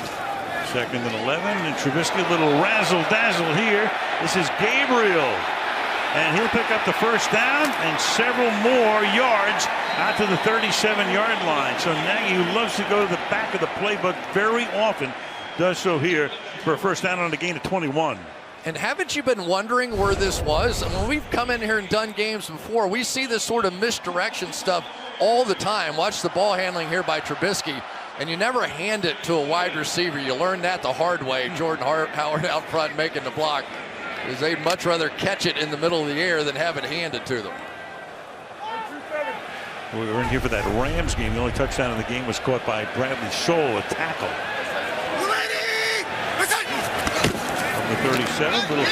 Second and 11, and Trubisky a little razzle-dazzle here. This is Gabriel, and he'll pick up the first down and several more yards out to the 37-yard line. So Nagy, who loves to go to the back of the play, but very often does so here for a first down on a gain of 21. And haven't you been wondering where this was? When we've come in here and done games before, we see this sort of misdirection stuff all the time. Watch the ball handling here by Trubisky, and you never hand it to a wide receiver. You learn that the hard way. Jordan Howard out front making the block, because they'd much rather catch it in the middle of the air than have it handed to them. We were in here for that Rams game. The only touchdown in the game was caught by Bradley Scholl, a tackle. From the 37, little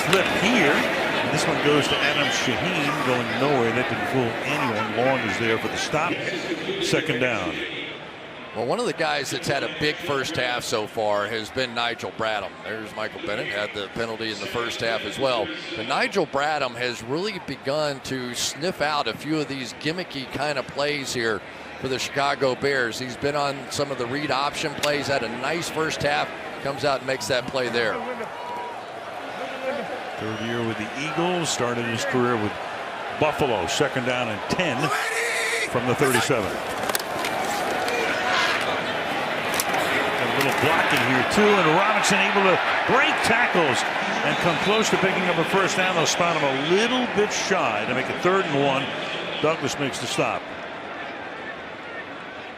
flip here. And this one goes to Adam Shaheen, going nowhere. That didn't fool anyone. Long is there for the stop. Second down. Well, one of the guys that's had a big first half so far has been Nigel Bradham. There's Michael Bennett, had the penalty in the first half as well. But Nigel Bradham has really begun to sniff out a few of these gimmicky kind of plays here for the Chicago Bears. He's been on some of the read option plays, had a nice first half, comes out and makes that play there. Third year with the Eagles, started his career with Buffalo. Second down and 10 from the 37. Blocking here too, and Robinson able to break tackles and come close to picking up a first down. They'll spot him a little bit shy to make it 3rd and 1. Douglas makes the stop.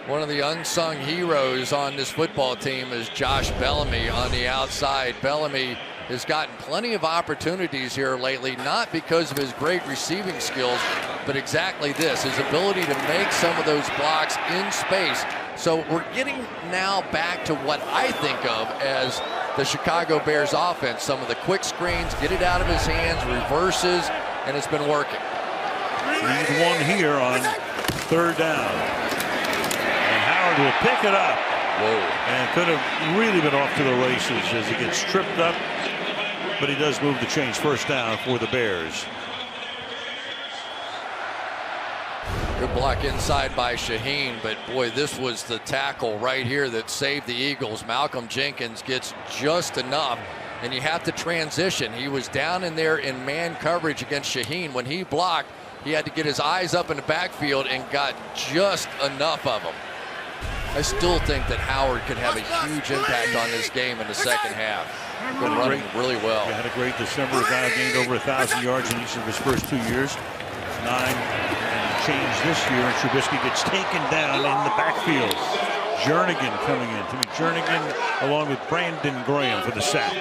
One of the unsung heroes on this football team is Josh Bellamy on the outside. Bellamy has gotten plenty of opportunities here lately, not because of his great receiving skills, but exactly this, his ability to make some of those blocks in space. So we're getting now back to what I think of as the Chicago Bears offense. Some of the quick screens, get it out of his hands, reverses, and it's been working. Lead one here on 3rd down. And Howard will pick it up. Whoa. And could have really been off to the races as he gets tripped up. But he does move the chains. First down for the Bears. Good block inside by Shaheen, but boy, this was the tackle right here that saved the Eagles. Malcolm Jenkins gets just enough, and you have to transition. He was down in there in man coverage against Shaheen. When he blocked, he had to get his eyes up in the backfield and got just enough of him. I still think that Howard could have a huge impact on this game in the second half. Been running really well. He had a great December. A guy gained over 1,000 yards in each of his first 2 years. 9 and changed this year, and Trubisky gets taken down in the backfield. Jernigan coming in. Timmy Jernigan along with Brandon Graham for the sack.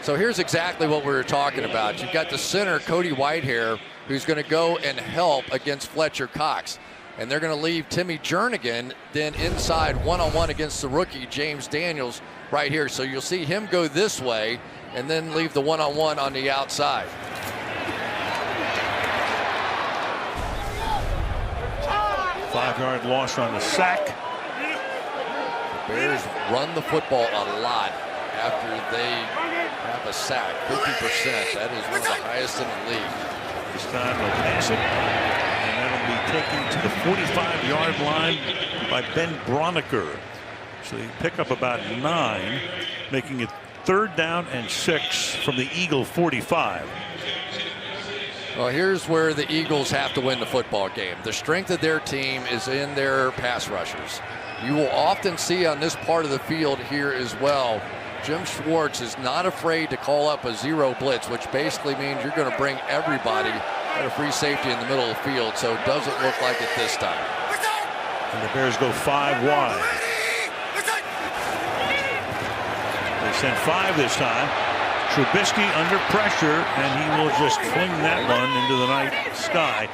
So here's exactly what we were talking about. You've got the center, Cody Whitehair, who's going to go and help against Fletcher Cox. And they're going to leave Timmy Jernigan then inside one-on-one against the rookie, James Daniels, right here. So you'll see him go this way and then leave the one-on-one on the outside. Five-yard loss on the sack. The Bears run the football a lot after they have a sack, 50%. That is one of the highest in the league. This time they'll pass it, and that'll be taken to the 45-yard line by Ben Broniker. So they pick up about 9, making it 3rd down and 6 from the Eagle 45. Well, here's where the Eagles have to win the football game. The strength of their team is in their pass rushers. You will often see on this part of the field here as well, Jim Schwartz is not afraid to call up a zero blitz, which basically means you're going to bring everybody at a free safety in the middle of the field, so it doesn't look like it this time. And the Bears go 5 wide. They send 5 this time. Trubisky under pressure, and he will just fling that one into the night sky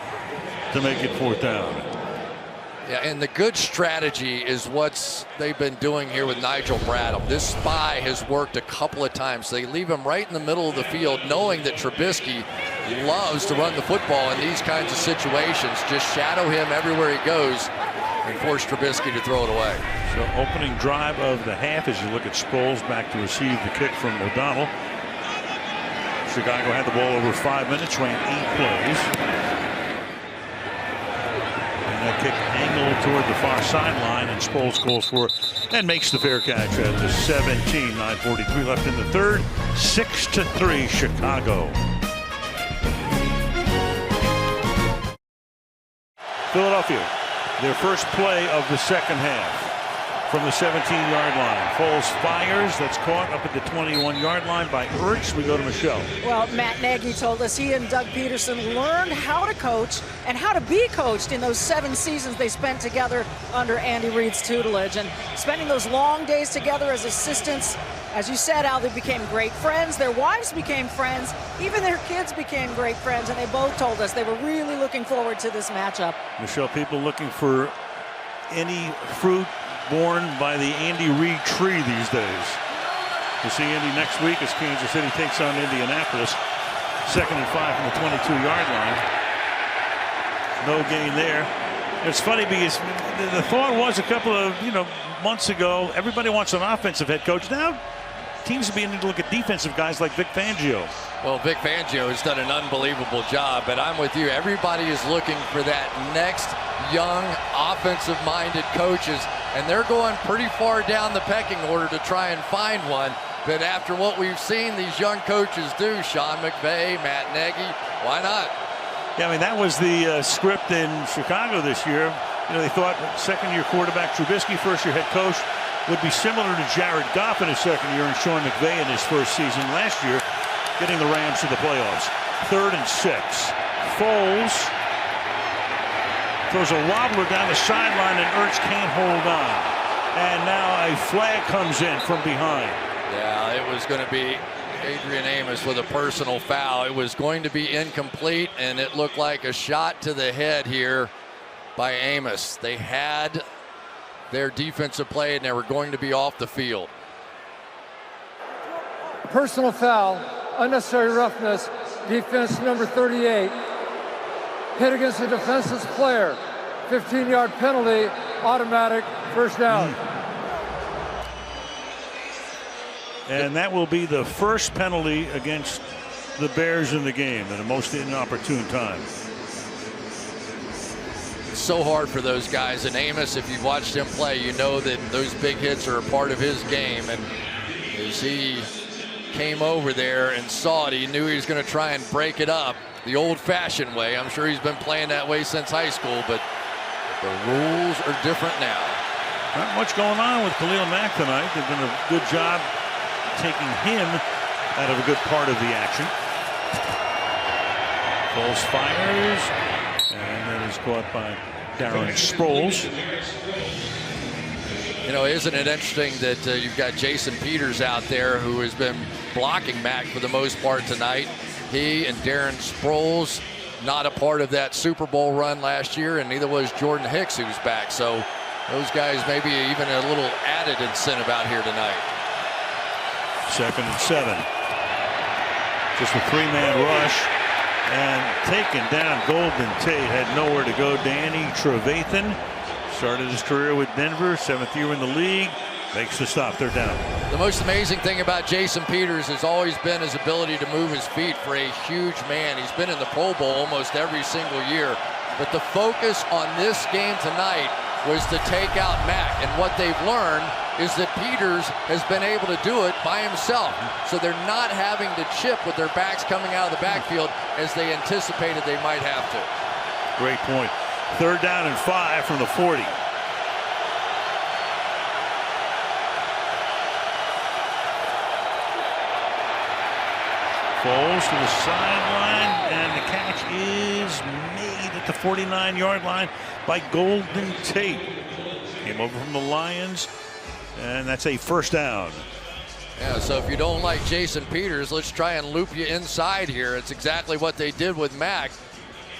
to make it 4th down. Yeah, and the good strategy is what they've been doing here with Nigel Bradham. This spy has worked a couple of times. They leave him right in the middle of the field, knowing that Trubisky loves to run the football in these kinds of situations. Just shadow him everywhere he goes and force Trubisky to throw it away. So opening drive of the half as you look at Sproles back to receive the kick from O'Donnell. Chicago had the ball over 5 minutes, ran 8 plays. And that kick angled toward the far sideline, and Sproles goes for it and makes the fair catch at the 17. 9:43 left in the 3rd. 6-3 Chicago. Philadelphia, their first play of the 2nd half. From the 17-yard line. Foles fires. That's caught up at the 21-yard line by Ertz. We go to Michelle. Well, Matt Nagy told us he and Doug Peterson learned how to coach and how to be coached in those 7 seasons they spent together under Andy Reid's tutelage. And spending those long days together as assistants, as you said, Al, they became great friends. Their wives became friends. Even their kids became great friends. And they both told us they were really looking forward to this matchup. Michelle, people looking for any fruit born by the Andy Reid tree these days. We'll see Andy next week as Kansas City takes on Indianapolis. 2nd and 5 from the 22-yard line. No gain there. It's funny because the thought was a couple of months ago, everybody wants an offensive head coach. Now teams are beginning to look at defensive guys like Vic Fangio. Well, Vic Fangio has done an unbelievable job, but I'm with you. Everybody is looking for that next young offensive-minded coaches, and they're going pretty far down the pecking order to try and find one. But after what we've seen these young coaches do, Sean McVay, Matt Nagy, why not? Yeah, I mean, that was the script in Chicago this year. They thought second-year quarterback Trubisky, first-year head coach, would be similar to Jared Goff in his second year and Sean McVay in his first season last year, getting the Rams to the playoffs. 3rd and 6. Foles throws a wobbler down the sideline, and Ertz can't hold on. And now a flag comes in from behind. Yeah, it was going to be Adrian Amos with a personal foul. It was going to be incomplete, and it looked like a shot to the head here by Amos. They had their defensive play, and they were going to be off the field. Personal foul, unnecessary roughness, defense number 38. Hit against the defenseless player. 15-yard penalty, automatic, 1st down. And that will be the first penalty against the Bears in the game at a most inopportune time. It's so hard for those guys. And Amos, if you've watched him play, you know that those big hits are a part of his game. And as he came over there and saw it, he knew he was going to try and break it up the old-fashioned way. I'm sure he's been playing that way since high school, but the rules are different now. Not much going on with Khalil Mack tonight. They've done a good job taking him out of a good part of the action. Foles fires, and that is caught by Darren Sproles. You know, isn't it interesting that you've got Jason Peters out there who has been blocking Mack for the most part tonight. He and Darren Sproles not a part of that Super Bowl run last year, and neither was Jordan Hicks, who's back. So those guys maybe even a little added incentive out here tonight. 2nd and 7. Just a 3-man rush. And taken down, Golden Tate had nowhere to go. Danny Trevathan started his career with Denver, 7th year in the league. Makes the stop. They're down. The most amazing thing about Jason Peters has always been his ability to move his feet for a huge man. He's been in the Pro Bowl almost every single year. But the focus on this game tonight was to take out Mack. And what they've learned is that Peters has been able to do it by himself. So they're not having to chip with their backs coming out of the backfield as they anticipated they might have to. Great point. 3rd down and 5 from the 40. Foles to the sideline, and the catch is made at the 49-yard line by Golden Tate. Came over from the Lions, and that's a 1st down. Yeah, so if you don't like Jason Peters, let's try and loop you inside here. It's exactly what they did with Mack.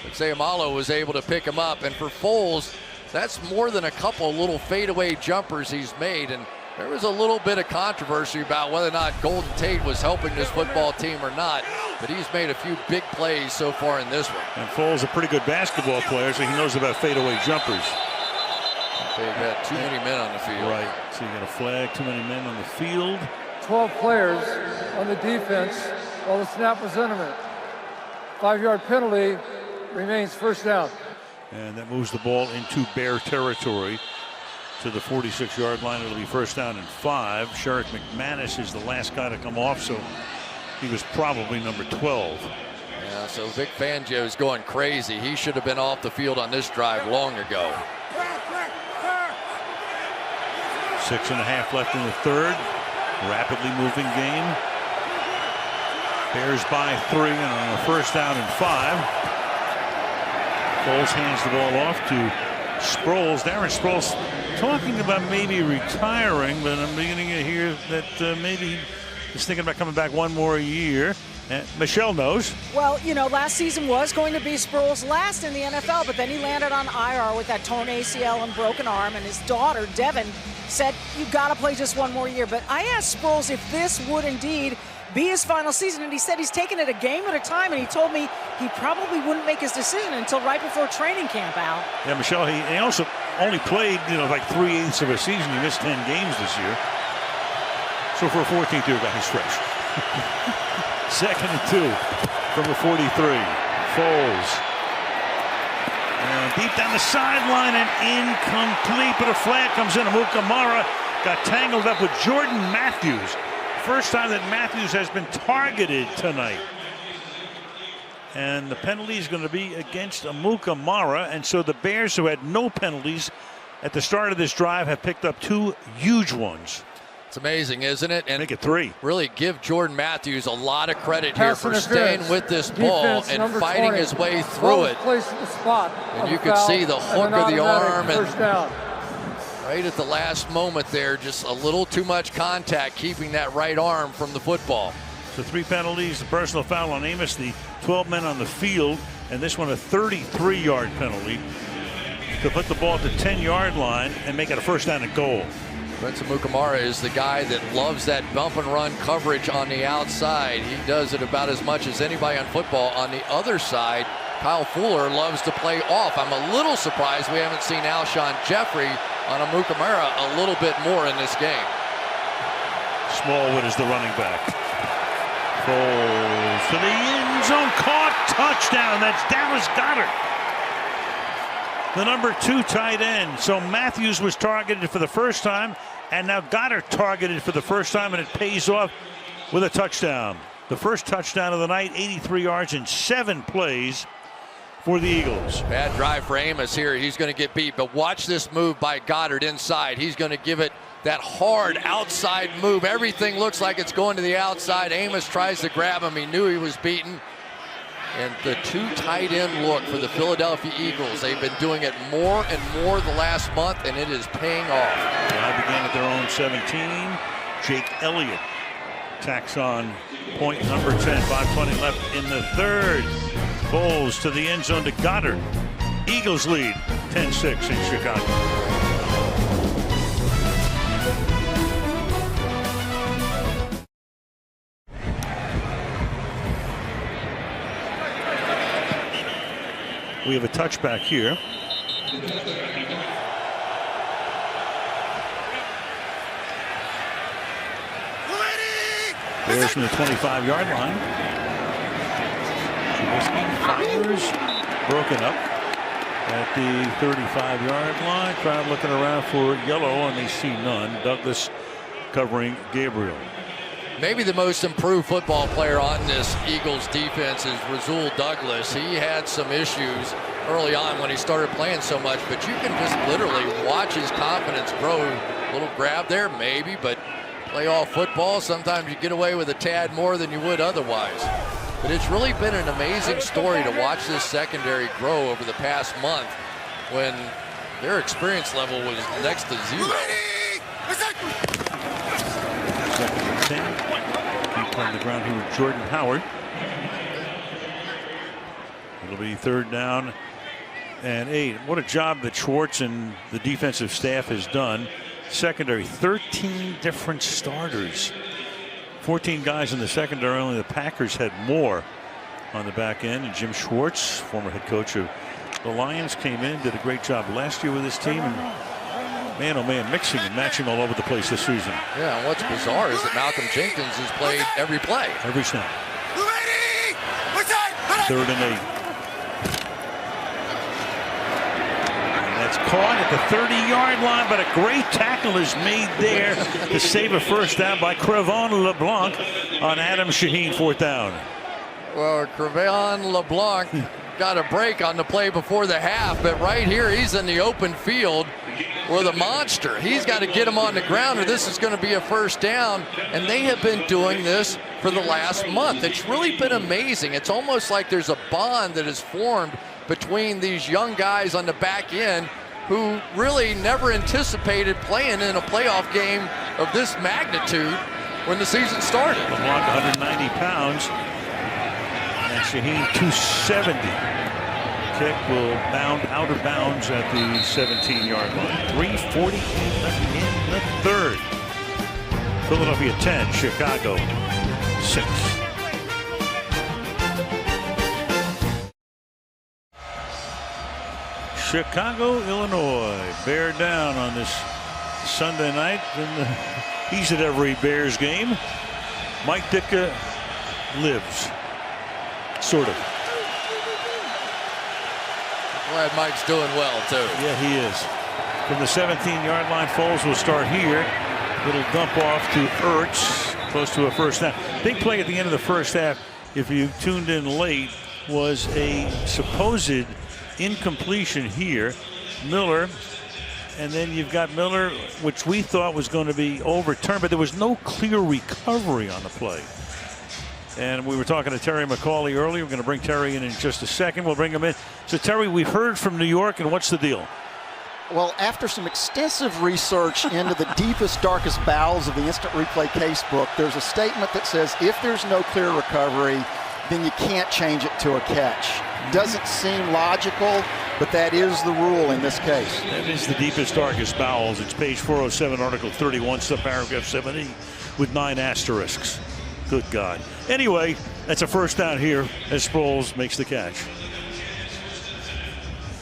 But Sayamalo was able to pick him up, and for Foles, that's more than a couple little fadeaway jumpers he's made. And there was a little bit of controversy about whether or not Golden Tate was helping this football team or not, but he's made a few big plays so far in this one. And Foles is a pretty good basketball player, so he knows about fadeaway jumpers. They've got too many men on the field. Right, so you got a flag, too many men on the field. 12 players on the defense while the snap was imminent. 5-yard penalty, remains 1st down. And that moves the ball into Bear territory. To the 46-yard line. It'll be 1st down and 5. Sherrick McManus is the last guy to come off, so he was probably number 12. Yeah, so Vic Fangio is going crazy. He should have been off the field on this drive long ago. 6.5 left in the 3rd. Rapidly moving game. Bears by 3 and on a 1st down and 5. Foles hands the ball off to Sproles. Darren Sproles talking about maybe retiring, but I'm beginning to hear that maybe he's thinking about coming back one more year. Michelle knows. Well, you know, last season was going to be Sproles' last in the NFL, but then he landed on IR with that torn ACL and broken arm, and his daughter, Devin, said, you got to play just one more year. But I asked Sproles if this would indeed be his final season, and he said he's taking it a game at a time, and he told me he probably wouldn't make his decision until right before training camp, Al. Yeah, Michelle, he also only played, like 3/8 of a season. He missed 10 games this year. So for a 14th year guy, he's fresh. 2nd and 2 from the 43. Foles. And deep down the sideline and incomplete, but a flag comes in. Amukamara got tangled up with Jordan Matthews. First time that Matthews has been targeted tonight. And the penalty is going to be against Amukamara. And so the Bears, who had no penalties at the start of this drive, have picked up 2 huge ones. It's amazing, isn't it? And make it 3. Really give Jordan Matthews a lot of credit here for staying with this ball and fighting his way through it. And you could see the hook of the arm and right at the last moment there, just a little too much contact keeping that right arm from the football. So 3 penalties, the personal foul on Amos, the 12 men on the field, and this one a 33-yard penalty to put the ball at the 10-yard line and make it a 1st down and goal. Prince Amukamara is the guy that loves that bump and run coverage on the outside. He does it about as much as anybody on football. On the other side, Kyle Fuller loves to play off. I'm a little surprised we haven't seen Alshon Jeffrey on Amukamara a little bit more in this game. Smallwood is the running back. Foles to the end zone, caught, touchdown. That's Dallas Goedert, the number 2 tight end. So Matthews was targeted for the first time, and now Goddard targeted for the first time, and it pays off with a touchdown. The first touchdown of the night, 83 yards in 7 plays for the Eagles. Bad drive for Amos here. He's going to get beat, but watch this move by Goddard inside. He's going to give it that hard outside move. Everything looks like it's going to the outside. Amos tries to grab him. He knew he was beaten. And the 2 tight end look for the Philadelphia Eagles. They've been doing it more and more the last month, and it is paying off. Now began at their own 17. Jake Elliott tacks on point number 10. 5:20 left in the third. Foles to the end zone to Goddard. Eagles lead 10-6 in Chicago. We have a touchback here. Bears from the 25-yard line. Fires broken up at the 35-yard line. Crowd looking around for yellow, and they see none. Douglas covering Gabriel. Maybe the most improved football player on this Eagles defense is Rasul Douglas. He had some issues early on when he started playing so much, but you can just literally watch his confidence grow. A little grab there, maybe, but playoff football, sometimes you get away with a tad more than you would otherwise. But it's really been an amazing story to watch this secondary grow over the past month when their experience level was next to zero. Second and 10. Keep on the ground here with Jordan Howard. It'll be 3rd down and 8. What a job that Schwartz and the defensive staff has done. Secondary, 13 different starters. 14 guys in the secondary. Only the Packers had more on the back end. And Jim Schwartz, former head coach of the Lions, came in, did a great job last year with his team. And man, oh man, mixing and matching all over the place this season. Yeah, and what's bizarre is that Malcolm Jenkins has played every play. Every snap. 3rd and 8. Caught at the 30-yard line, but a great tackle is made there to save a first down by Crevon LeBlanc on Adam Shaheen, 4th down. Well, Crevon LeBlanc got a break on the play before the half, but right here he's in the open field with a monster. He's got to get him on the ground or this is going to be a first down, and they have been doing this for the last month. It's really been amazing. It's almost like there's a bond that is formed between these young guys on the back end who really never anticipated playing in a playoff game of this magnitude when the season started. LeBlanc 190 pounds and Shaheen 270. Kick will bound out of bounds at the 17-yard line. 3:48 left in the third. Philadelphia 10, Chicago 6. Chicago, Illinois. Bear down on this Sunday night. And he's at every Bears game. Mike Ditka lives. Sort of. Glad Mike's doing well, too. Yeah, he is. From the 17-yard line, Foles will start here. Little dump off to Ertz. Close to a first down. Big play at the end of the first half, if you tuned in late, was a supposed incompletion here. Miller, and then you've got Miller, which we thought was going to be overturned, but there was no clear recovery on the play. And we were talking to Terry McCauley earlier. We're going to bring Terry in just a second. We'll bring him in. So Terry, we've heard from New York, and what's the deal? Well, after some extensive research into the deepest, darkest bowels of the instant replay case book, there's a statement that says if there's no clear recovery, then you can't change it to a catch. Doesn't seem logical, but that is the rule in this case. That is the deepest, darkest bowels. It's page 407, article 31, subparagraph 70, with 9 asterisks. Good God. Anyway, that's a first down here as Sproles makes the catch.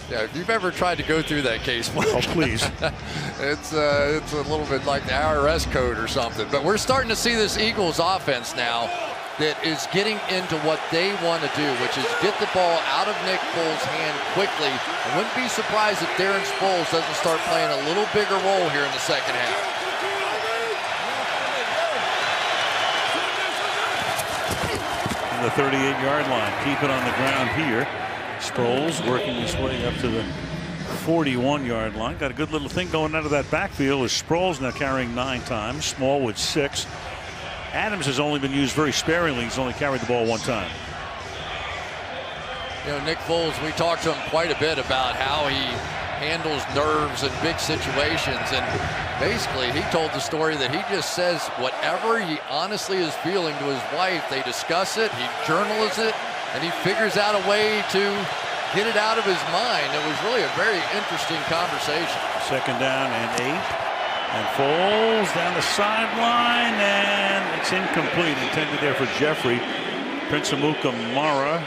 Yeah, if you've ever tried to go through that case, oh please, it's a little bit like the IRS code or something. But we're starting to see this Eagles offense now that is getting into what they want to do, which is get the ball out of Nick Foles' hand quickly. I wouldn't be surprised if Darren Sproles doesn't start playing a little bigger role here in the second half. On the 38-yard line, keep it on the ground here. Sproles working his way up to the 41-yard line. Got a good little thing going out of that backfield as Sproles now carrying 9 times. Smallwood 6. Adams has only been used very sparingly. He's only carried the ball 1 time. You know, Nick Foles, we talked to him quite a bit about how he handles nerves in big situations, and basically he told the story that he just says whatever he honestly is feeling to his wife. They discuss it, he journals it, and he figures out a way to get it out of his mind. It was really a very interesting conversation. 2nd down and 8. And Foles down the sideline, and it's incomplete. Intended there for Jeffrey. Prince Amukamara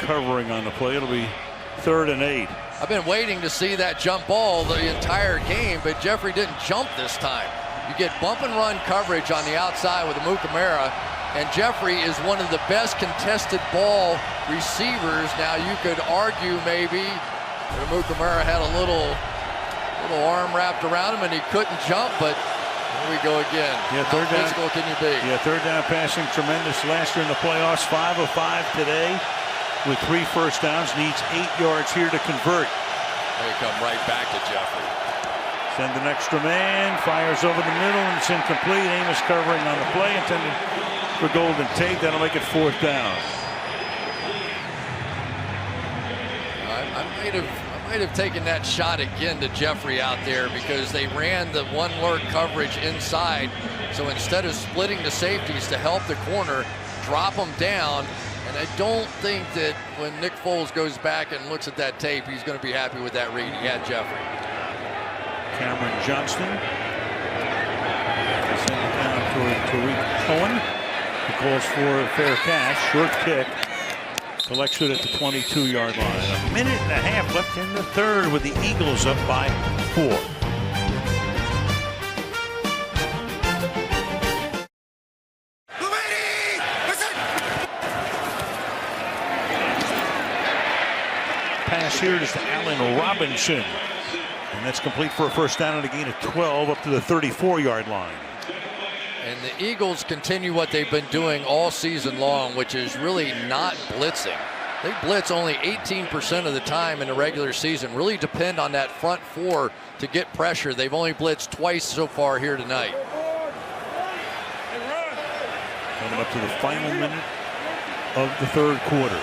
covering on the play. It'll be 3rd and 8. I've been waiting to see that jump ball the entire game, but Jeffrey didn't jump this time. You get bump and run coverage on the outside with Amukamara, and Jeffrey is one of the best contested ball receivers. Now you could argue maybe that Amukamara had a little arm wrapped around him and he couldn't jump, but here we go again. Yeah, How physical can you be? Yeah, 3rd down passing tremendous last year in the playoffs. 5 of 5 today with 3 first downs. Needs 8 yards here to convert. They come right back to Jeffrey. Send an extra man, fires over the middle, and it's incomplete. Amos covering on the play, intended for Golden Tate. That'll make it 4th down. I might have taken that shot again to Jeffrey out there because they ran the one lurk coverage inside. So instead of splitting the safeties to help the corner, drop them down. And I don't think that when Nick Foles goes back and looks at that tape, he's going to be happy with that read. He had Jeffrey. Cameron Johnston. Send it down toward Tariq Cohen. He calls for a fair catch. Short kick. Collects it at the 22-yard line. 1.5 minutes left in the 3rd with the Eagles up by 4. Pass here is to Allen Robinson. And that's complete for a first down and a gain of 12 up to the 34-yard line. And the Eagles continue what they've been doing all season long, which is really not blitzing. They blitz only 18% of the time in the regular season. Really depend on that front 4 to get pressure. They've only blitzed twice so far here tonight. Coming up to the final minute of the 3rd quarter.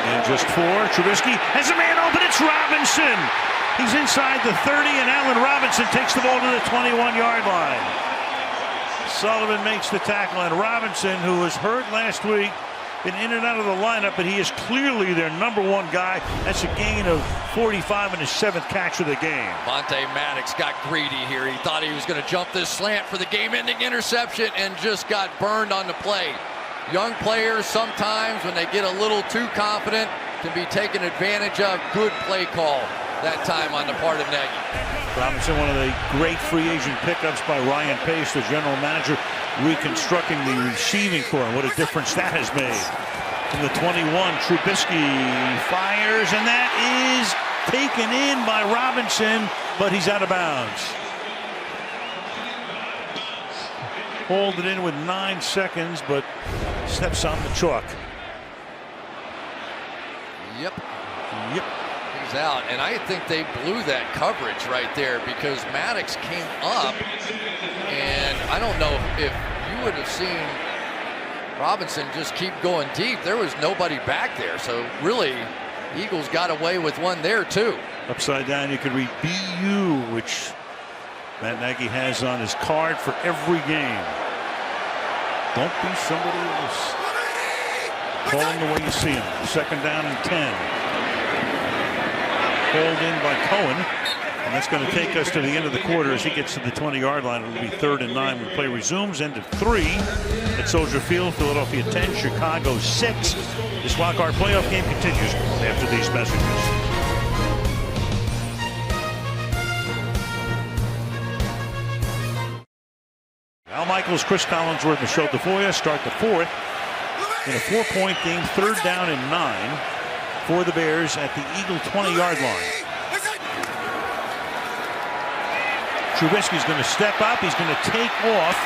And just 4. Trubisky has a man open. It's Robinson. He's inside the 30, and Allen Robinson takes the ball to the 21-yard line. Sullivan makes the tackle, and Robinson, who was hurt last week, been in and out of the lineup, but he is clearly their #1 guy. That's a gain of 45 and his 7th catch of the game. Vontae Maddox got greedy here. He thought he was going to jump this slant for the game-ending interception and just got burned on the play. Young players sometimes, when they get a little too confident, can be taken advantage of. Good play call that time on the part of Nagy. Robinson, one of the great free agent pickups by Ryan Pace, the general manager, reconstructing the receiving core, and what a difference that has made. From the 21, Trubisky fires, and that is taken in by Robinson, but he's out of bounds. Hold it in with 9 seconds, but steps on the chalk. Yep. He's out, and I think they blew that coverage right there because Maddox came up, and I don't know if you would have seen Robinson just keep going deep. There was nobody back there, so really, Eagles got away with one there too. Upside down, you could read BU, which Matt Nagy has on his card for every game. Don't be somebody else. Call him the way you see him. 2nd down and 10. Called in by Cohen, and that's going to take us to the end of the quarter as he gets to the 20-yard line. It'll be 3rd and 9 when play resumes. End of 3 at Soldier Field. Philadelphia 10, Chicago 6. This wildcard playoff game continues after these messages. Al Michaels, Chris Collinsworth, and Michelle DeFoya start the 4th in a 4-point game. 3rd down and 9. For the Bears at the Eagle 20-yard line. Trubisky's going to step up. He's going to take off,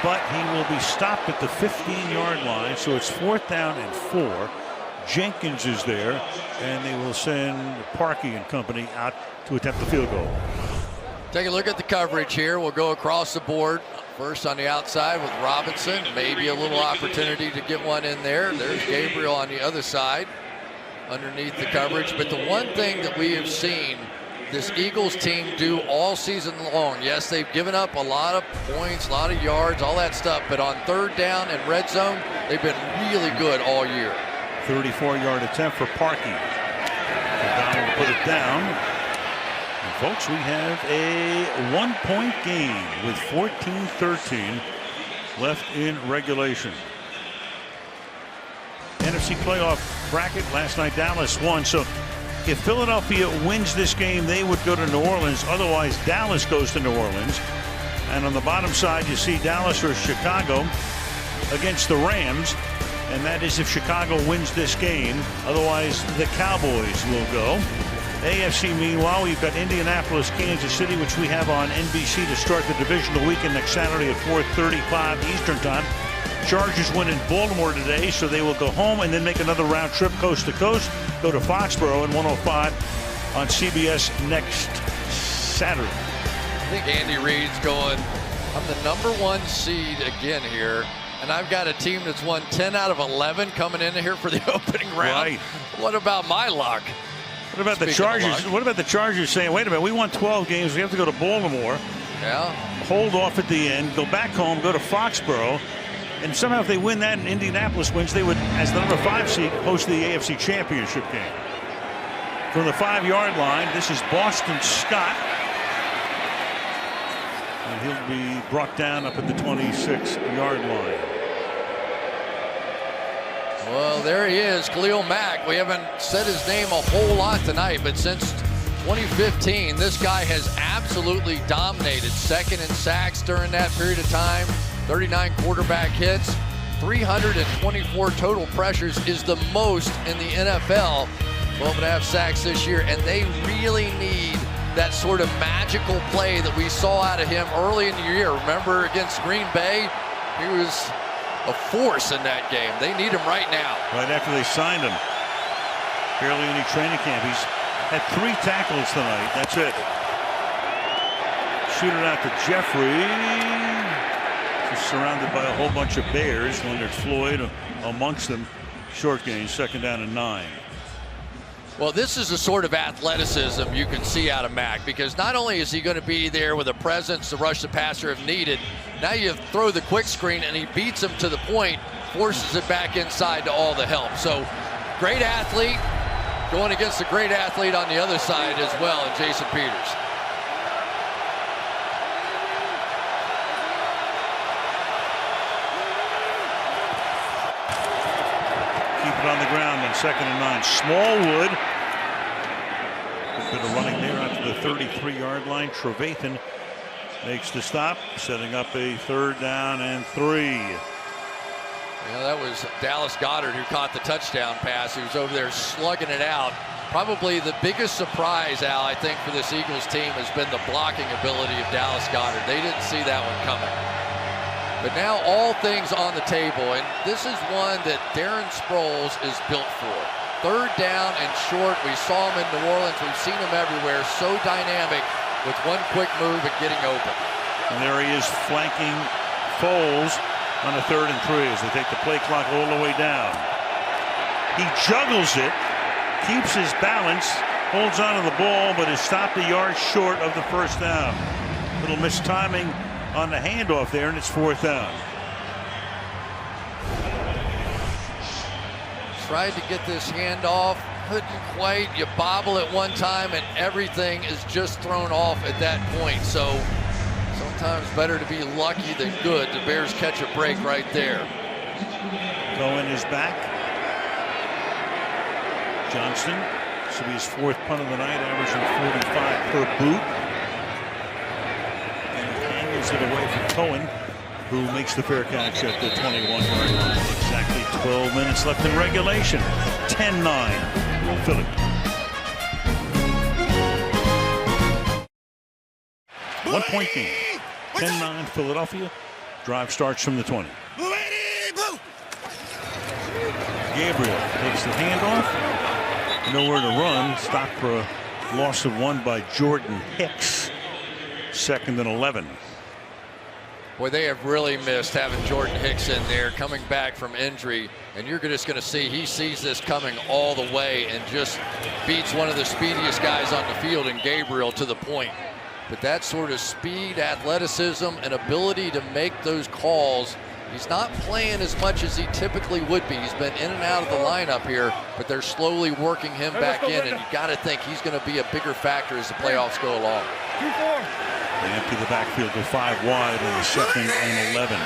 but he will be stopped at the 15-yard line. So it's 4th down and 4. Jenkins is there, and they will send Parkey and company out to attempt the field goal. Take a look at the coverage here. We'll go across the board First on the outside with Robinson. Maybe a little opportunity to get one in there. There's Gabriel on the other side underneath the coverage. But the one thing that we have seen this Eagles team do all season long, yes, they've given up a lot of points, a lot of yards, all that stuff, but on third down and red zone, they've been really good all year. 34-yard attempt for Parkey. Donald put it down. And folks, we have a 1-point game with 14-13 left in regulation. NFC playoff bracket last night, Dallas won. So if Philadelphia wins this game, they would go to New Orleans. Otherwise, Dallas goes to New Orleans. And on the bottom side, you see Dallas or Chicago against the Rams. And that is if Chicago wins this game. Otherwise, the Cowboys will go. AFC, meanwhile, we've got Indianapolis, Kansas City, which we have on NBC to start the divisional weekend next Saturday at 4:35 Eastern time. Chargers win in Baltimore today, so they will go home and then make another round trip coast to coast. Go to Foxborough in 105 on CBS next Saturday. I think Andy Reid's going, I'm the #1 seed again here, and I've got a team that's won 10 out of 11 coming in here for the opening round. Right. What about my luck? What about the Chargers? What about the Chargers saying, wait a minute, we won 12 games, we have to go to Baltimore. Yeah. Hold off at the end, go back home, go to Foxborough. And somehow if they win that and Indianapolis wins, they would, as the #5 seed, host the AFC Championship game. From the 5-yard line, this is Boston Scott. And he'll be brought down up at the 26-yard line. Well, there he is, Khalil Mack. We haven't said his name a whole lot tonight, but since 2015, this guy has absolutely dominated. Second in sacks during that period of time. 39 quarterback hits, 324 total pressures is the most in the NFL. 12.5 sacks this year, and they really need that sort of magical play that we saw out of him early in the year. Remember against Green Bay, he was a force in that game. They need him right now. Right after they signed him. Barely any training camp. He's had 3 tackles tonight. That's it. Shoot it out to Jeffrey. He's surrounded by a whole bunch of Bears. Leonard Floyd amongst them. Short gain, 2nd down and 9. Well, this is the sort of athleticism you can see out of Mack, because not only is he going to be there with a presence to rush the passer if needed, now you throw the quick screen and he beats him to the point, forces it back inside to all the help. So great athlete going against a great athlete on the other side as well, and Jason Peters. On the ground on 2nd and 9. Smallwood. A bit of running there out to the 33-yard line. Trevathan makes the stop, setting up a 3rd down and 3. Yeah, that was Dallas Goedert who caught the touchdown pass. He was over there slugging it out. Probably the biggest surprise, Al, I think, for this Eagles team has been the blocking ability of Dallas Goedert. They didn't see that one coming. But now all things on the table, and this is one that Darren Sproles is built for. 3rd down and short. We saw him in New Orleans. We've seen him everywhere. So dynamic with one quick move and getting open. And there he is flanking Foles on a 3rd and 3 as they take the play clock all the way down. He juggles it, keeps his balance, holds on to the ball, but is stopped a yard short of the 1st down. Little mistiming on the handoff there, and it's 4th down. Tried to get this handoff, couldn't quite. You bobble at one time, and everything is just thrown off at that point. So sometimes better to be lucky than good. The Bears catch a break right there. Cohen is back. Johnston, this will be his 4th punt of the night, averaging 45 per boot. It away from Cohen, who makes the fair catch at the 21-yard line. Exactly 12 minutes left in regulation. 10-9 Philly. One-point game. 10-9 Philadelphia. Drive starts from the 20. Gabriel takes the handoff. Nowhere to run. Stopped for a loss of 1 by Jordan Hicks. 2nd and 11. Boy, they have really missed having Jordan Hicks in there coming back from injury. And you're just going to see he sees this coming all the way and just beats one of the speediest guys on the field in Gabriel to the point. But that sort of speed, athleticism, and ability to make those calls, he's not playing as much as he typically would be. He's been in and out of the lineup here, but they're slowly working him back in, and you got to think he's going to be a bigger factor as the playoffs go along. They empty the backfield to 5 wide in the 2nd and 11.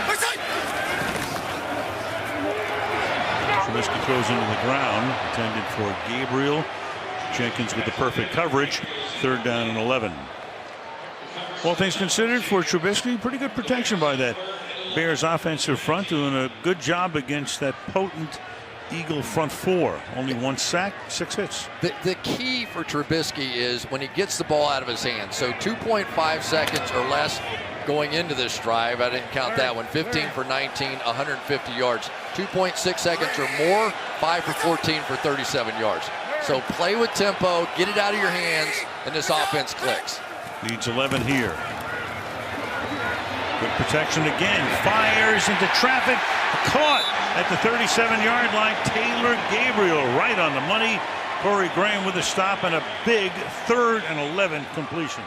Trubisky throws into the ground, intended for Gabriel. Jenkins with the perfect coverage. 3rd down and 11. All things considered for Trubisky, pretty good protection by that Bears offensive front, doing a good job against that potent Eagle front 4. Only 1 sack, 6 hits. The key for Trubisky is when he gets the ball out of his hands. So 2.5 seconds or less going into this drive. I didn't count that one. 15 for 19, 150 yards. 2.6 seconds or more, 5 for 14 for 37 yards. So play with tempo, get it out of your hands, and this offense clicks. Leads 11 here. Good protection again. Fires into traffic. Caught at the 37-yard line. Taylor Gabriel right on the money. Corey Graham with a stop and a big 3rd and 11 completion.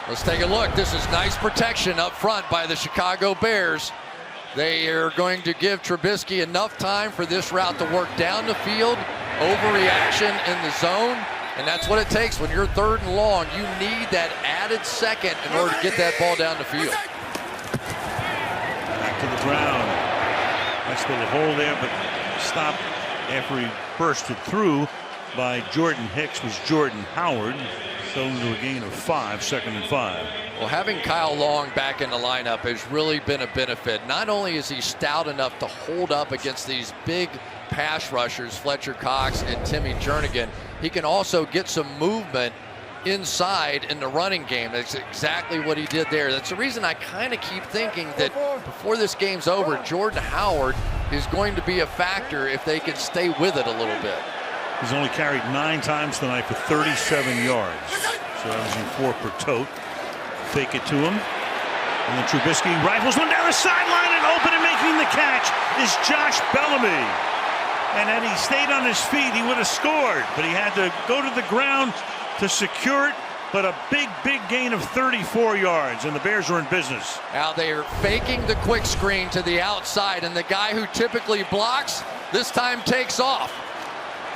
Let's take a look. This is nice protection up front by the Chicago Bears. They are going to give Trubisky enough time for this route to work down the field. Overreaction in the zone. And that's what it takes when you're 3rd and long. You need that added second in order to get that ball down the field. Back to the ground. Nice little hole there, but stopped after he bursted through by Jordan Hicks was Jordan Howard. Fell into a gain of 5, 2nd and 5. Well, having Kyle Long back in the lineup has really been a benefit. Not only is he stout enough to hold up against these big pass rushers, Fletcher Cox and Timmy Jernigan, he can also get some movement inside in the running game. That's exactly what he did there. That's the reason I kind of keep thinking that before this game's over, Jordan Howard is going to be a factor if they can stay with it a little bit. He's only carried 9 times tonight for 37 yards. So averaging 4 per tote. Fake it to him. And then Trubisky rifles one down the sideline, and open and making the catch is Josh Bellamy. And had he stayed on his feet, he would have scored. But he had to go to the ground to secure it. But a big gain of 34 yards, and the Bears are in business. Now they are faking the quick screen to the outside, and the guy who typically blocks this time takes off.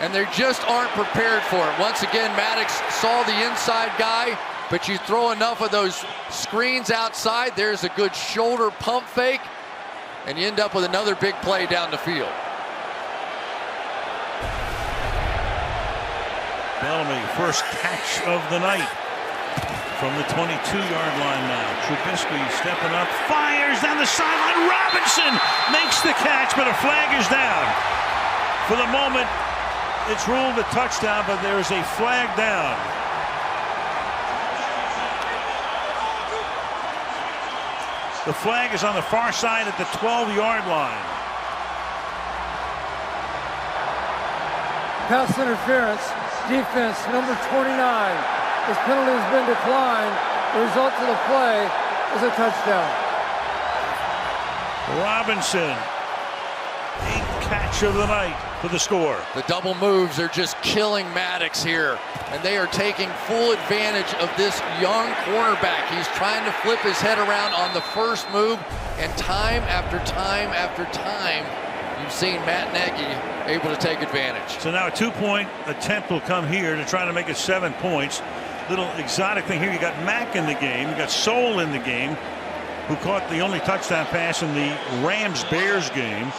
And they just aren't prepared for it. Once again, Maddox saw the inside guy, but you throw enough of those screens outside, there's a good shoulder pump fake, and you end up with another big play down the field. Bellamy, first catch of the night from the 22-yard line now. Trubisky stepping up, fires down the sideline. Robinson makes the catch, but a flag is down. For the moment, it's ruled a touchdown, but there is a flag down. The flag is on the far side at the 12-yard line. Pass interference, defense number 29. This penalty has been declined. The result of the play is a touchdown. Robinson, 8th catch of the night for the score. The double moves are just killing Maddox here, and they are taking full advantage of this young cornerback. He's trying to flip his head around on the first move, and time after time after time, you've seen Matt Nagy able to take advantage. So now a 2-point attempt will come here to try to make it 7 points. Little exotic thing here. You got Mack in the game. You got Soul in the game, who caught the only touchdown pass in the Rams-Bears game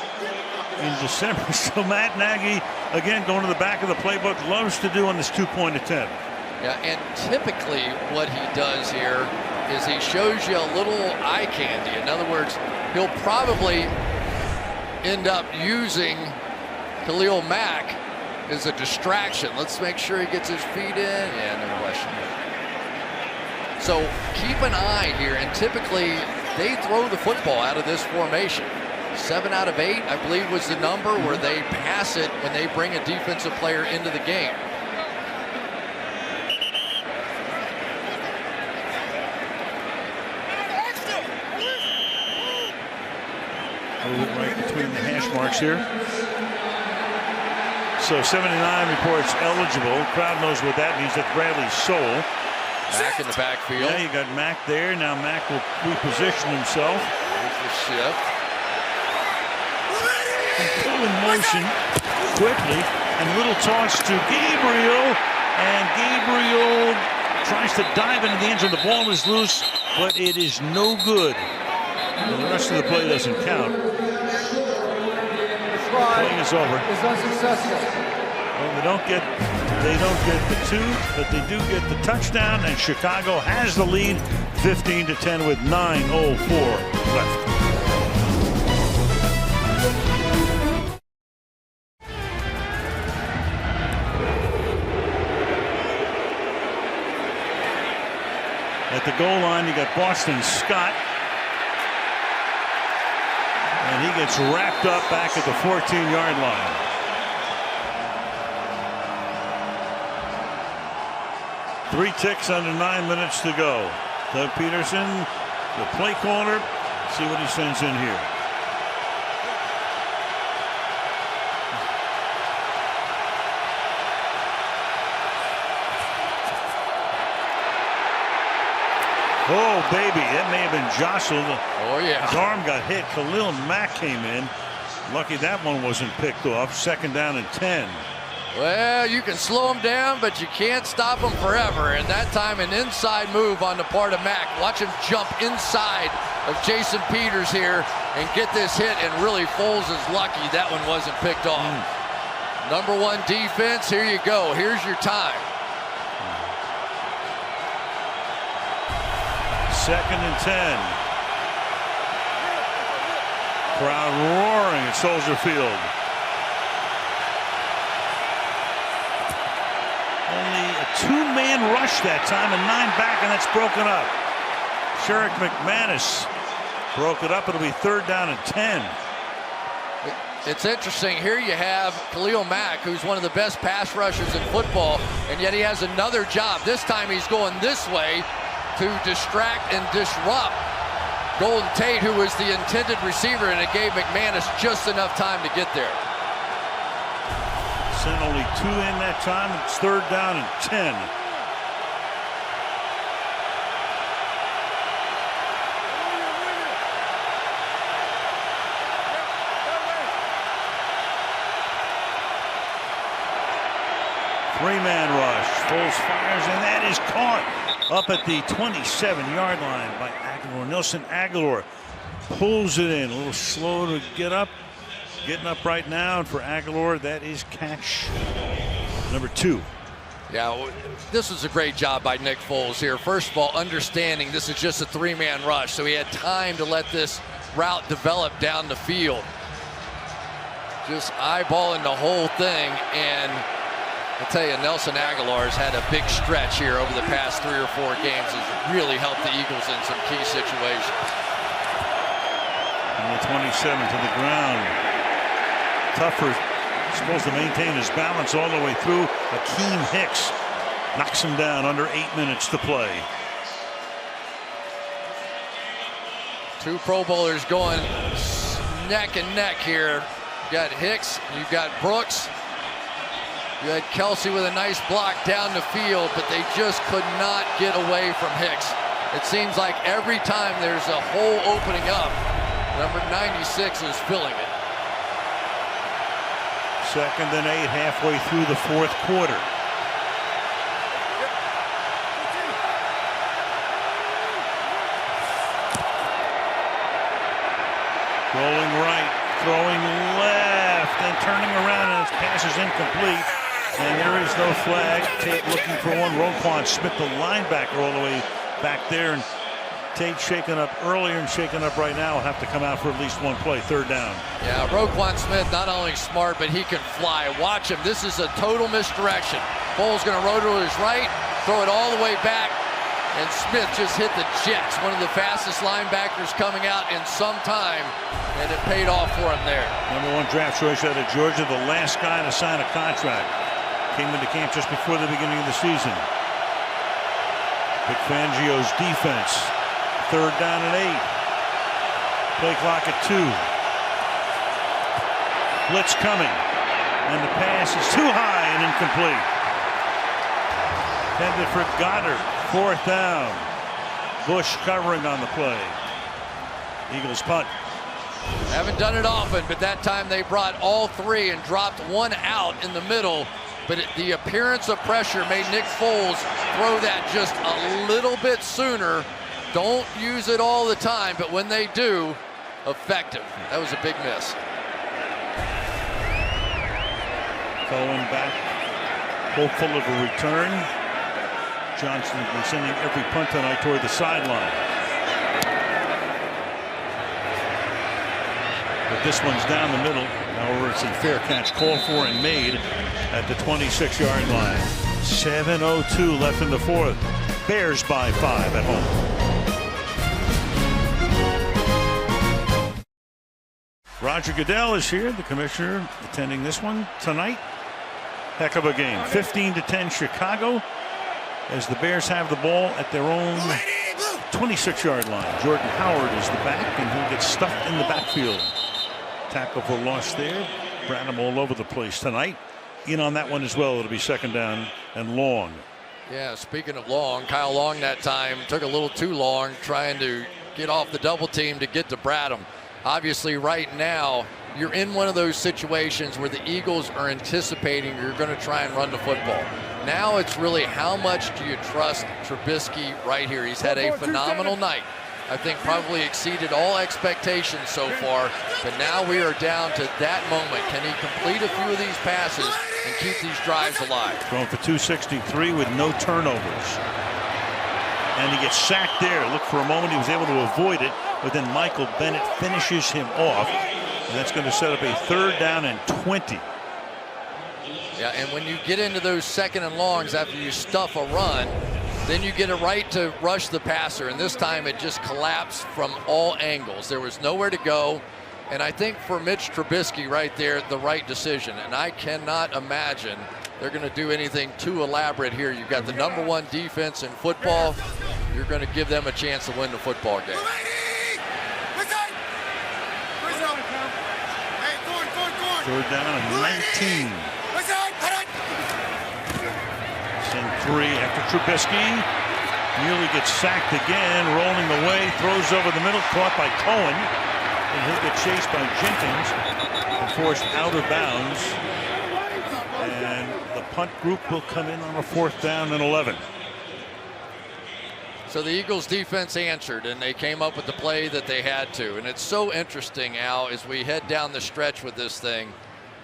in December. So Matt Nagy, again, going to the back of the playbook, loves to do on this 2-point attempt. Yeah, and typically what he does here is he shows you a little eye candy. In other words, he'll probably end up using Khalil Mack as a distraction. Let's make sure he gets his feet in. Yeah, no question. So keep an eye here, and typically they throw the football out of this formation. 7 out of 8, I believe, was the number where they pass it when they bring a defensive player into the game. Right between the hash marks here. So 79 reports eligible. Crowd knows what that means. That's Bradley Soul. Mack in the backfield. Yeah, you got Mack there. Now Mack will reposition himself. There's the shift. And pull in motion quickly. And a little toss to Gabriel. And Gabriel tries to dive into the end zone. The ball is loose, but it is no good. And the rest of the play doesn't count. Try is over. is unsuccessful. Well, they don't get the 2, but they do get the touchdown, and Chicago has the lead 15-10 with 9:04 left. At the goal line, you got Boston Scott. And he gets wrapped up back at the 14-yard line. Three ticks under 9 minutes to go. Doug Peterson, the play caller. See what he sends in here. Oh, baby, that may have been jostled. Oh, yeah. His arm got hit. Khalil Mack came in. Lucky that one wasn't picked off. 2nd down and 10. Well, you can slow him down, but you can't stop him forever. And that time, an inside move on the part of Mack. Watch him jump inside of Jason Peters here and get this hit. And really, Foles is lucky that one wasn't picked off. Number 1 defense, here you go. Here's your time. 2nd and 10. Crowd roaring at Soldier Field. Only a 2-man rush that time, and 9 back, and that's broken up. Sherrick McManus broke it up. It'll be 3rd down and 10. It's interesting. Here you have Khalil Mack, who's one of the best pass rushers in football, and yet he has another job. This time he's going this way to distract and disrupt Golden Tate, who was the intended receiver, and it gave McManus just enough time to get there. Sent only 2 in that time. It's 3rd down and 10. Three-man rush. Foles fires, and that is caught up at the 27-yard line by Aguilar. Nelson Aguilar pulls it in. A little slow to get up. Getting up right now, and for Aguilar, that is catch number 2. Yeah, this was a great job by Nick Foles here. First of all, understanding this is just a 3-man rush, so he had time to let this route develop down the field. Just eyeballing the whole thing, and I'll tell you, Nelson Aguilar's had a big stretch here over the past 3 or 4 games. Has really helped the Eagles in some key situations. And the 27 to the ground. Tougher, supposed to maintain his balance all the way through. Akeem Hicks knocks him down under 8 minutes to play. 2 Pro Bowlers going neck and neck here. You got Hicks, you've got Brooks. You had Kelsey with a nice block down the field, but they just could not get away from Hicks. It seems like every time there's a hole opening up, number 96 is filling it. 2nd and 8, halfway through the 4th quarter. Rolling right, throwing left, and turning around, and his pass is incomplete. And there is no flag. Tate looking for one. Roquan Smith, the linebacker, all the way back there. And Tate shaken up earlier and shaken up right now. Will have to come out for at least 1 play. 3rd down. Yeah, Roquan Smith not only smart, but he can fly. Watch him. This is a total misdirection. Foles going to roll to his right, throw it all the way back, and Smith just hit the jets. One of the fastest linebackers coming out in some time, and it paid off for him there. Number 1 draft choice out of Georgia, the last guy to sign a contract. Came into camp just before the beginning of the season. Vic Fangio's defense. 3rd down and 8. Play clock at 2. Blitz coming. And the pass is too high and incomplete. Intended for Goddard. 4th down. Bush covering on the play. Eagles punt. Haven't done it often, but that time they brought all three and dropped one out in the middle. But the appearance of pressure made Nick Foles throw that just a little bit sooner. Don't use it all the time, but when they do, effective. That was a big miss. Cohen back, hopeful of a return. Johnson has been sending every punt tonight toward the sideline. But this one's down the middle. However, it's a fair catch called for and made at the 26-yard line. 7:02 left in the 4th. Bears by 5 at home. Roger Goodell is here, the commissioner, attending this one tonight. Heck of a game. 15-10 Chicago as the Bears have the ball at their own 26-yard line. Jordan Howard is the back, and he'll get stuffed in the backfield. Tackle for loss there. Branham all over the place tonight. In on that one as well. It'll be 2nd down and long. Yeah, speaking of long, Kyle Long that time took a little too long trying to get off the double team to get to Bradham. Obviously, right now, you're in one of those situations where the Eagles are anticipating you're going to try and run the football. Now it's really how much do you trust Trubisky right here. He's had a phenomenal night. I think probably exceeded all expectations so far, but now we are down to that moment. Can he complete a few of these passes and keep these drives alive? Going for 263 with no turnovers. And he gets sacked there. Look, for a moment he was able to avoid it, but then Michael Bennett finishes him off. And that's going to set up a 3rd down and 20. Yeah, and when you get into those 2nd and longs after you stuff a run, then you get a right to rush the passer, and this time it just collapsed from all angles. There was nowhere to go, and I think for Mitch Trubisky right there, the right decision. And I cannot imagine they're going to do anything too elaborate here. You've got the #1 defense in football. You're going to give them a chance to win the football game. 3rd down and 19. Send 3 after Trubisky. Nearly gets sacked again, rolling away, throws over the middle, caught by Cohen. And he'll get chased by Jenkins and forced out of bounds. And the punt group will come in on a 4th down and 11. So the Eagles defense answered, and they came up with the play that they had to. And it's so interesting, Al, as we head down the stretch with this thing,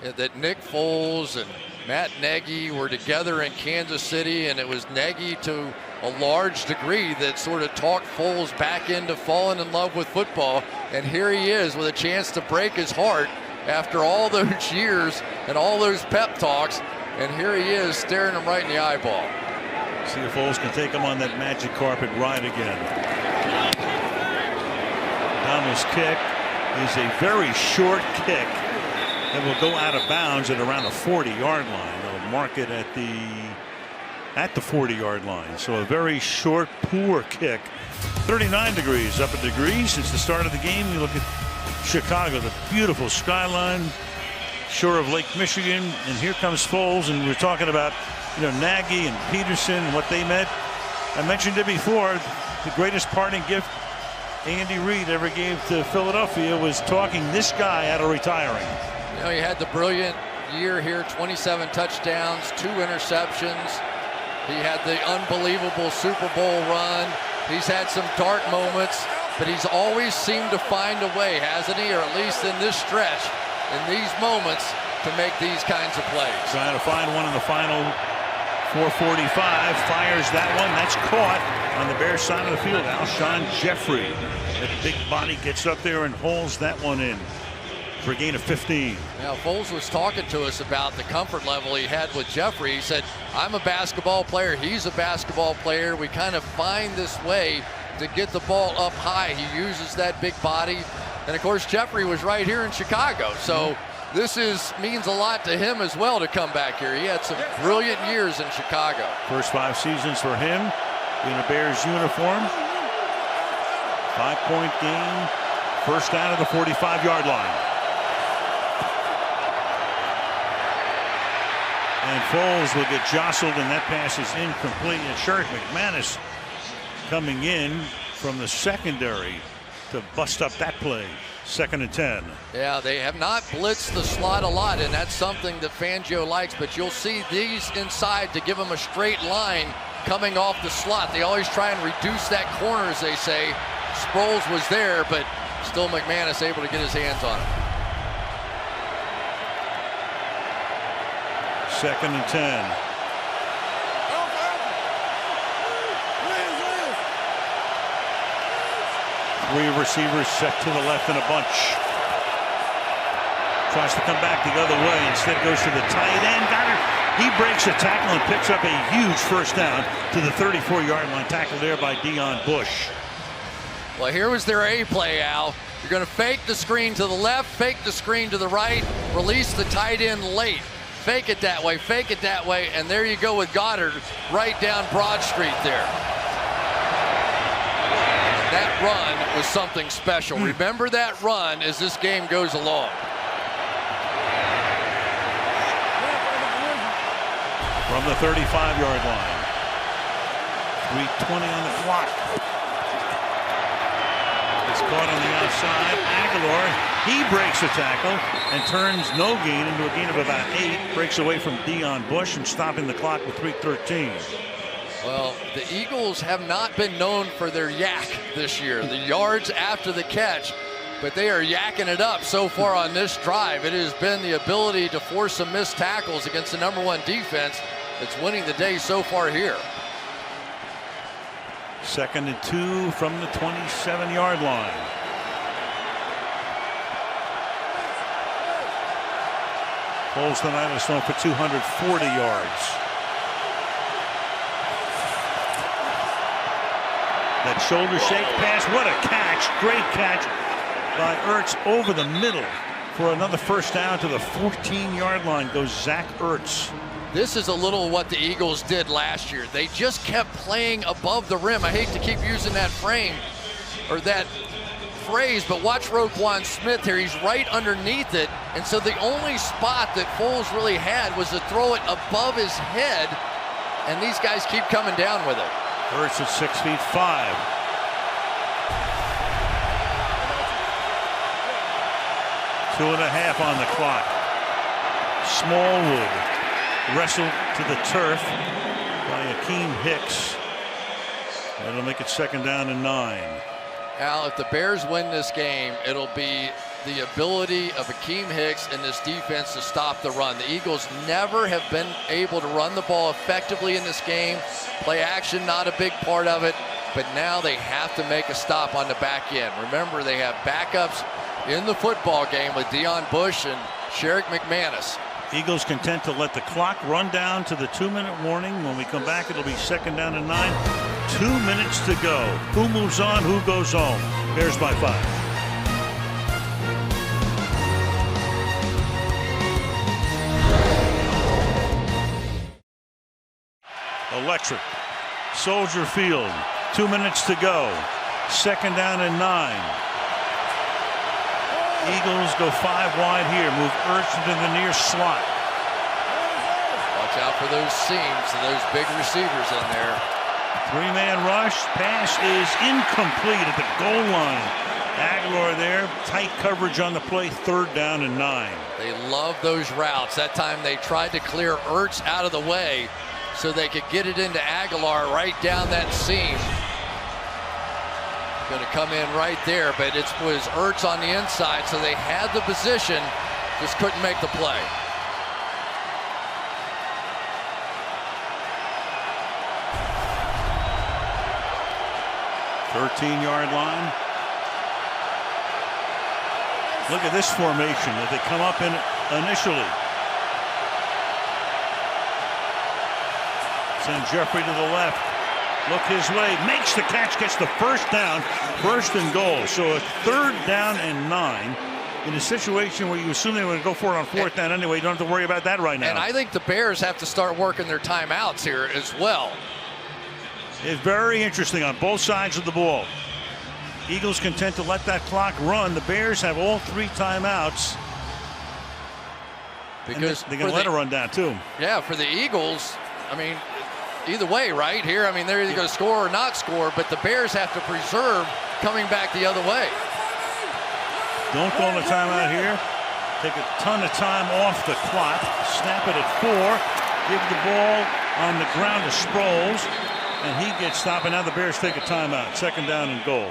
that Nick Foles and Matt Nagy were together in Kansas City, and it was Nagy to a large degree that sort of talked Foles back into falling in love with football. And here he is with a chance to break his heart after all those years and all those pep talks. And here he is staring him right in the eyeball. See if Foles can take him on that magic carpet ride again. Donald's kick is a very short kick. It will go out of bounds at around the 40-yard line. They'll mark it at the 40-yard line. So a very short, poor kick. 39 degrees, up a degree since the start of the game. You look at Chicago, the beautiful skyline, shore of Lake Michigan, and here comes Foles, and we're talking about, you know, Nagy and Peterson and what they meant. I mentioned it before. The greatest parting gift Andy Reid ever gave to Philadelphia was talking this guy out of retiring. You know, he had the brilliant year here, 27 touchdowns, 2 interceptions. He had the unbelievable Super Bowl run. He's had some dark moments, but he's always seemed to find a way, hasn't he? Or at least in this stretch, in these moments, to make these kinds of plays. Trying to find one in the final 4:45. Fires that one. That's caught on the Bears side of the field. Alshon Jeffrey. That big body gets up there and holds that one in for a gain of 15. Now, Foles was talking to us about the comfort level he had with Jeffrey. He said, I'm a basketball player. He's a basketball player. We kind of find this way to get the ball up high. He uses that big body. And, of course, Jeffrey was right here in Chicago. So this means a lot to him as well to come back here. He had some brilliant years in Chicago. First 5 seasons for him in a Bears uniform. 5-point game. First down at the 45-yard line. And Foles will get jostled, and that pass is incomplete. And Sherrick McManus coming in from the secondary to bust up that play. 2nd and 10. Yeah, they have not blitzed the slot a lot, and that's something that Fangio likes, but you'll see these inside to give them a straight line coming off the slot. They always try and reduce that corner, as they say. Sproles was there, but still McManus able to get his hands on it. 2nd and 10. Three receivers set to the left in a bunch. Tries to come back the other way. Instead goes to the tight end. Got it. He breaks a tackle and picks up a huge first down to the 34-yard line. Tackle there by Deion Bush. Well, here was their A play, Al. You're going to fake the screen to the left, fake the screen to the right, release the tight end late. Fake it that way, and there you go with Goddard right down Broad Street there. That run was something special. Remember that run as this game goes along. From the 35-yard line. 3:20 on the clock. It's caught on the outside. Aguilar, he breaks a tackle and turns no gain into a gain of about 8. Breaks away from Deion Bush and stopping the clock with 3:13. Well, the Eagles have not been known for their yak this year. The yards after the catch, but they are yakking it up so far on this drive. It has been the ability to force some missed tackles against the #1 defense that's winning the day so far here. 2nd and 2 from the 27-yard line. Foles tonight is thrown for 240 yards. That shoulder shake pass, what a catch. Great catch by Ertz over the middle for another first down to the 14-yard line goes Zach Ertz. This is a little what the Eagles did last year. They just kept playing above the rim. I hate to keep using that frame or that phrase, but watch Roquan Smith here. He's right underneath it, and so the only spot that Foles really had was to throw it above his head, and these guys keep coming down with it. Ertz at 6'5". Two and a half on the clock. Smallwood wrestled to the turf by Akeem Hicks. That'll make it 2nd down and 9. Al, if the Bears win this game, it'll be the ability of Akeem Hicks and this defense to stop the run. The Eagles never have been able to run the ball effectively in this game. Play action, not a big part of it, but now they have to make a stop on the back end. Remember, they have backups in the football game with Deion Bush and Sherrick McManus. Eagles content to let the clock run down to the 2-minute warning. When we come back, it'll be 2nd down and 9. 2 minutes to go. Who moves on? Who goes home? Bears by 5. Electric. Soldier Field. 2 minutes to go. 2nd down and 9. Eagles go 5 wide here. Move Ertz into the near slot. Watch out for those seams and those big receivers in there. 3-man rush. Pass is incomplete at the goal line. Aguilar there. Tight coverage on the play. 3rd down and 9. They love those routes. That time they tried to clear Ertz out of the way so they could get it into Aguilar right down that seam. Going to come in right there, but it was Ertz on the inside, so they had the position, just couldn't make the play. Thirteen-yard line. Look at this formation that they come up in initially. Send Jeffrey to the left. Look his way, makes the catch, gets the first down, 1st and goal. So a 3rd down and 9 in a situation where you assume they would go for it on 4th down anyway. You don't have to worry about that right now. And I think the Bears have to start working their timeouts here as well. It's very interesting on both sides of the ball. Eagles content to let that clock run. The Bears have all 3 timeouts. Because they're going to let her run down, too. Yeah, for the Eagles, I mean, either way, right here, I mean, they're either going to score or not score, but the Bears have to preserve coming back the other way. Don't call a timeout here. Take a ton of time off the clock. Snap it at 4. Give the ball on the ground to Sproles, and he gets stopped. And now the Bears take a timeout. 2nd down and goal.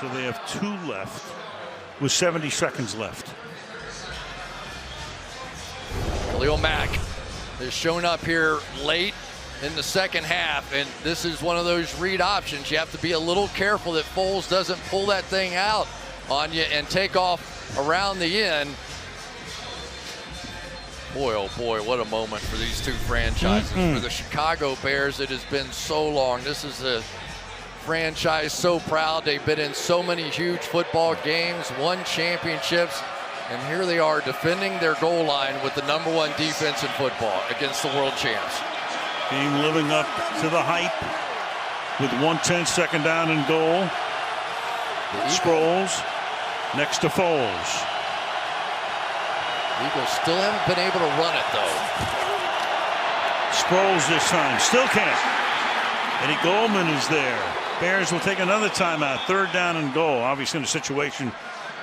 So they have 2 left with 70 seconds left. Khalil Mack has shown up here late in the second half, and this is one of those read options. You have to be a little careful that Foles doesn't pull that thing out on you and take off around the end. Boy, oh boy, what a moment for these two franchises. For the Chicago Bears, it has been so long. This is a franchise so proud. They've been in so many huge football games, won championships, and here they are defending their goal line with the #1 defense in football against the world champs. Being living up to the hype with 1:10, 2nd down and goal. Sproles next to Foles. Eagles still haven't been able to run it, though. Sproles this time, still can't. Eddie Goldman is there. Bears will take another timeout, 3rd down and goal. Obviously in a situation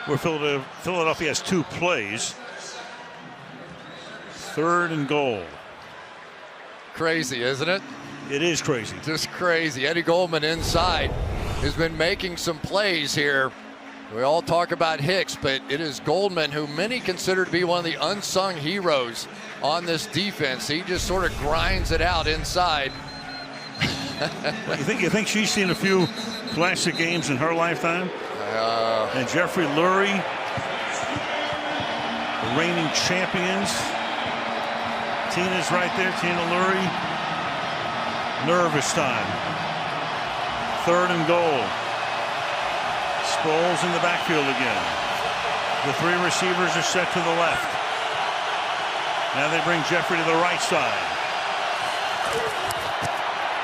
where Philadelphia has 2 plays. 3rd and goal. Crazy, isn't it? It is crazy. Just crazy. Eddie Goldman inside has been making some plays here. We all talk about Hicks, but it is Goldman who many consider to be one of the unsung heroes on this defense. He just sort of grinds it out inside. You think she's seen a few classic games in her lifetime? And Jeffrey Lurie, the reigning champions. Tina's right there, Tina Lurie. Nervous time. 3rd and goal. Sproles in the backfield again. The 3 receivers are set to the left. Now they bring Jeffrey to the right side.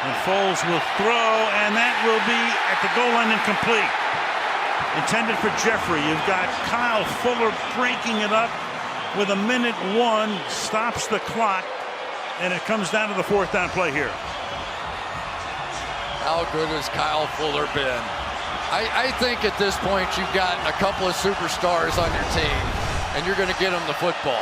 And Foles will throw, and that will be at the goal line incomplete. Intended for Jeffrey. You've got Kyle Fuller breaking it up with 1:01, stops the clock, and it comes down to the 4th down play here. How good has Kyle Fuller been? I think at this point you've got a couple of superstars on your team, and you're going to get them the football.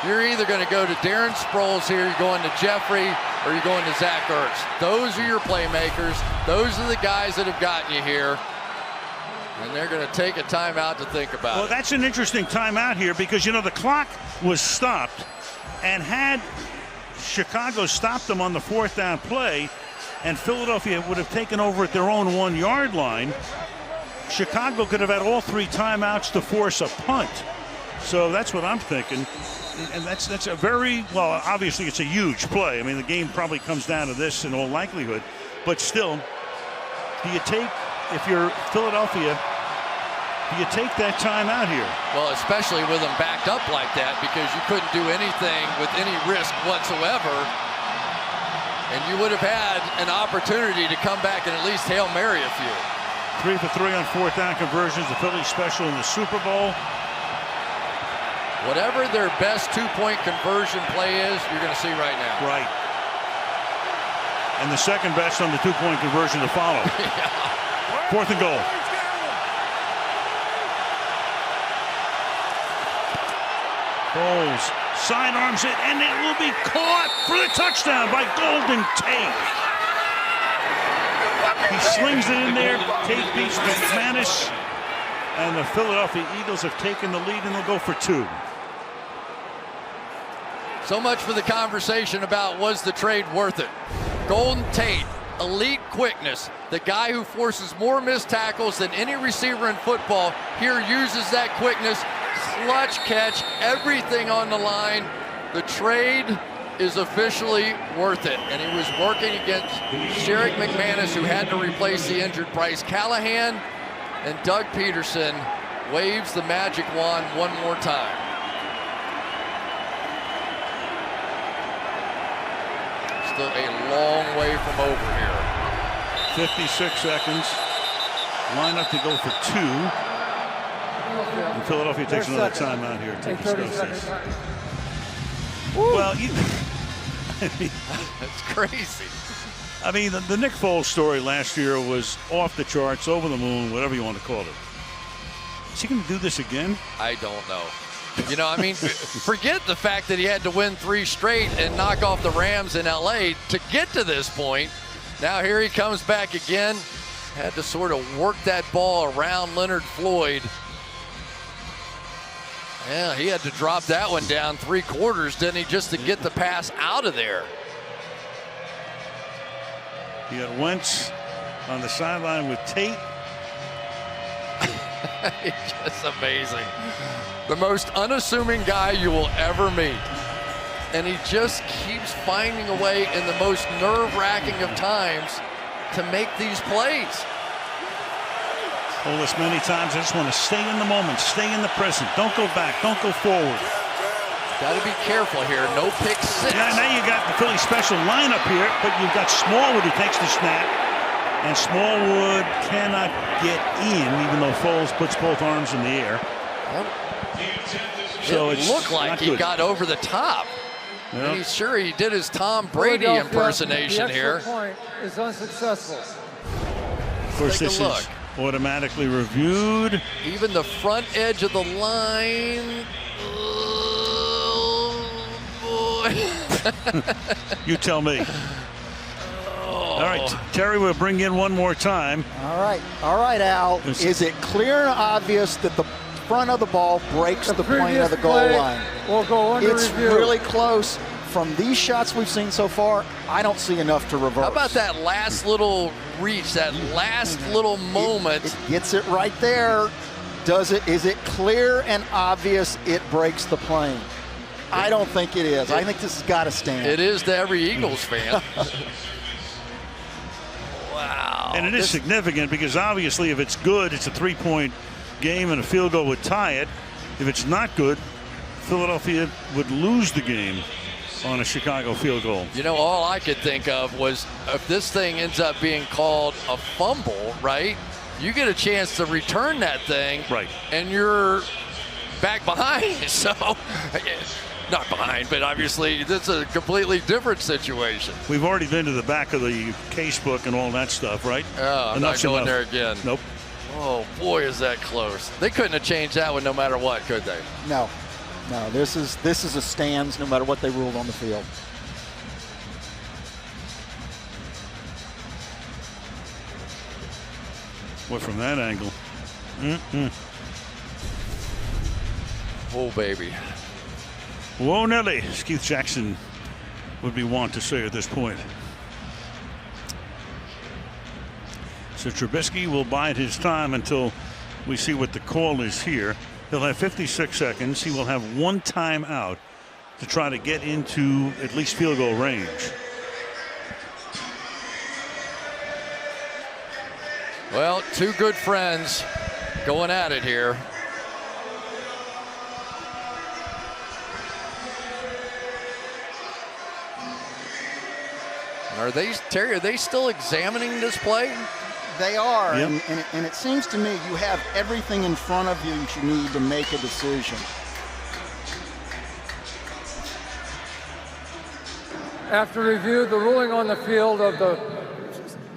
You're either going to go to Darren Sproles here, you're going to Jeffrey, or you're going to Zach Ertz. Those are your playmakers. Those are the guys that have gotten you here. And they're going to take a timeout to think about it. Well, that's an interesting timeout here because, the clock was stopped, and had Chicago stopped them on the 4th down play, and Philadelphia would have taken over at their own 1-yard line, Chicago could have had all 3 timeouts to force a punt. So that's what I'm thinking. And that's a very, well, obviously it's a huge play. I mean, the game probably comes down to this in all likelihood. But still, do you take, if you're Philadelphia, do you take that timeout here? Well, especially with them backed up like that, because you couldn't do anything with any risk whatsoever. And you would have had an opportunity to come back and at least Hail Mary a few. 3 for 3 on 4th down conversions. The Phillies special in the Super Bowl. Whatever their best 2-point conversion play is, you're going to see right now. Right. And the second best on the 2-point conversion to follow. Yeah. 4th and goal. Foles sidearms it, and it will be caught for the touchdown by Golden Tate. He slings it in there. Tate beats McManus, and the Philadelphia Eagles have taken the lead, and they'll go for 2. So much for the conversation about was the trade worth it. Golden Tate, elite quickness, the guy who forces more missed tackles than any receiver in football, here uses that quickness, clutch catch, everything on the line. The trade is officially worth it, and he was working against Sherrick McManus, who had to replace the injured Bryce Callahan, and Doug Peterson waves the magic wand one more time. Still a long way from over here. 56 seconds. Line up to go for 2. And Philadelphia takes another timeout here to discuss this. Woo. Well, that's crazy. I mean, the Nick Foles story last year was off the charts, over the moon, whatever you want to call it. Is he going to do this again? I don't know. You know, I mean, forget the fact that he had to win 3 straight and knock off the Rams in L.A. to get to this point. Now here he comes back again. Had to sort of work that ball around Leonard Floyd. Yeah, he had to drop that one down 3/4, didn't he, just to get the pass out of there. You got Wentz on the sideline with Tate. It's just amazing. The most unassuming guy you will ever meet. And he just keeps finding a way in the most nerve-wracking of times to make these plays. Told us many times, I just want to stay in the moment, stay in the present. Don't go back, don't go forward. Got to be careful here. No pick 6. Yeah, now you got the Philly special lineup here, but you've got Smallwood who takes the snap, and Smallwood cannot get in, even though Foles puts both arms in the air. So it looked like he got over the top. Yep. And he's sure he did his Tom Brady impersonation here. The point is unsuccessful. Of course, this is automatically reviewed. Even the front edge of the line. You tell me. All right, Terry, we'll bring in one more time. All right, Al. Is it clear and obvious that the front of the ball breaks the point of the goal line? Will go under it's review. Really close. From these shots we've seen so far, I don't see enough to reverse. How about that last little reach, that last little moment? It gets it right there. Is it clear and obvious it breaks the plane? I don't think it is. I think this has got to stand. It is to every Eagles fan. Wow. And it is significant because obviously if it's good, it's a 3-point game and a field goal would tie it. If it's not good, Philadelphia would lose the game on a Chicago field goal. You know, all I could think of was if this thing ends up being called a fumble, right? You get a chance to return that thing, right? And you're back behind. So, not behind, but obviously that's a completely different situation. We've already been to the back of the case book and all that stuff, right? I'm not going there again. Nope. Oh boy, is that close. They couldn't have changed that one no matter what, could they? No. No, this is a stands no matter what they ruled on the field. What from that angle? Oh baby. Whoa, Nelly, as Keith Jackson would be wont to say at this point. So Trubisky will bide his time until we see what the call is here. He'll have 56 seconds. He will have one timeout to try to get into at least field goal range. Well, two good friends going at it here. Terry, are they still examining this play? They are, yep. and it seems to me you have everything in front of you that you need to make a decision. After review, the ruling on the field of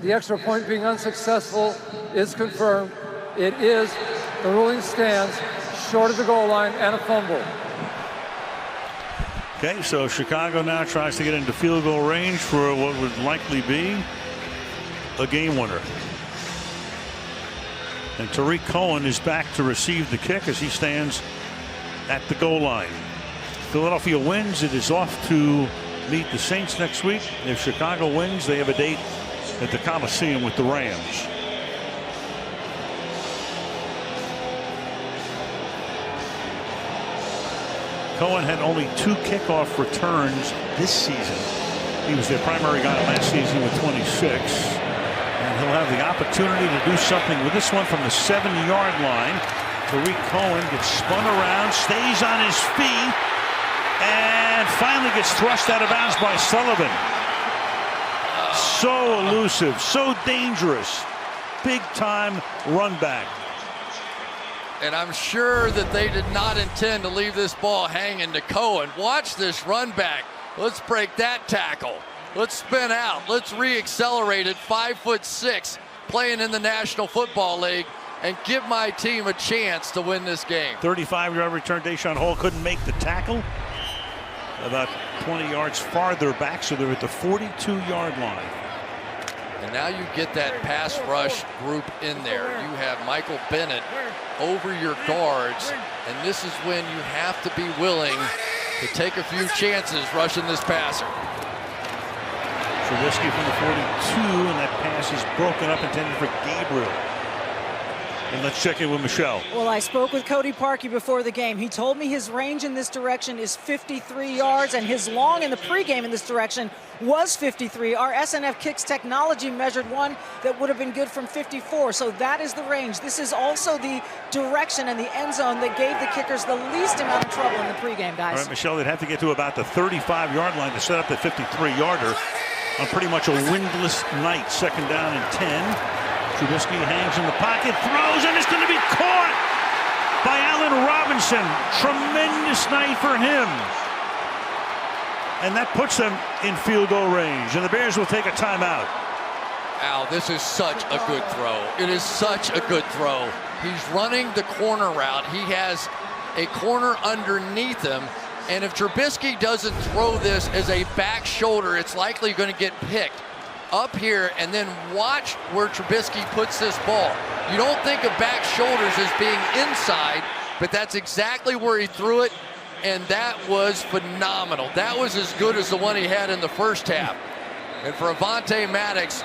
the extra point being unsuccessful is confirmed. It is, the ruling stands, short of the goal line and a fumble. Okay, so Chicago now tries to get into field goal range for what would likely be a game winner. And Tariq Cohen is back to receive the kick as he stands at the goal line. Philadelphia wins. It is off to meet the Saints next week. If Chicago wins, they have a date at the Coliseum with the Rams. Cohen had only 2 kickoff returns this season. He was their primary guy last season with 26. And he'll have the opportunity to do something with this one from the 7-yard line. Tariq Cohen gets spun around, stays on his feet, and finally gets thrust out of bounds by Sullivan. So elusive, so dangerous. Big time run back. And I'm sure that they did not intend to leave this ball hanging to Cohen. Watch this run back. Let's break that tackle. Let's spin out. Let's re-accelerate at 5'6", playing in the National Football League, and give my team a chance to win this game. 35-yard return. Deshaun Hall couldn't make the tackle. About 20 yards farther back, so they're at the 42-yard line. And now you get that pass rush group in there. You have Michael Bennett over your guards, and this is when you have to be willing to take a few chances rushing this passer. Trubisky from the 42, and that pass is broken up, intended for Gabriel. And let's check in with Michelle. Well, I spoke with Cody Parkey before the game. He told me his range in this direction is 53 yards, and his long in the pregame in this direction was 53. Our SNF Kicks technology measured one that would have been good from 54, so that is the range. This is also the direction and the end zone that gave the kickers the least amount of trouble in the pregame, guys. All right, Michelle, they'd have to get to about the 35-yard line to set up the 53-yarder on pretty much a windless night. Second down and 10. Trubisky hangs in the pocket, throws, and it's going to be caught by Allen Robinson. Tremendous night for him. And that puts them in field goal range, and the Bears will take a timeout. Al, this is such a good throw. It is such a good throw. He's running the corner route. He has a corner underneath him, and if Trubisky doesn't throw this as a back shoulder, it's likely going to get picked up here, and then watch where Trubisky puts this ball. You don't think of back shoulders as being inside, but that's exactly where he threw it, and that was phenomenal. That was as good as the one he had in the first half. And for Avonte Maddox,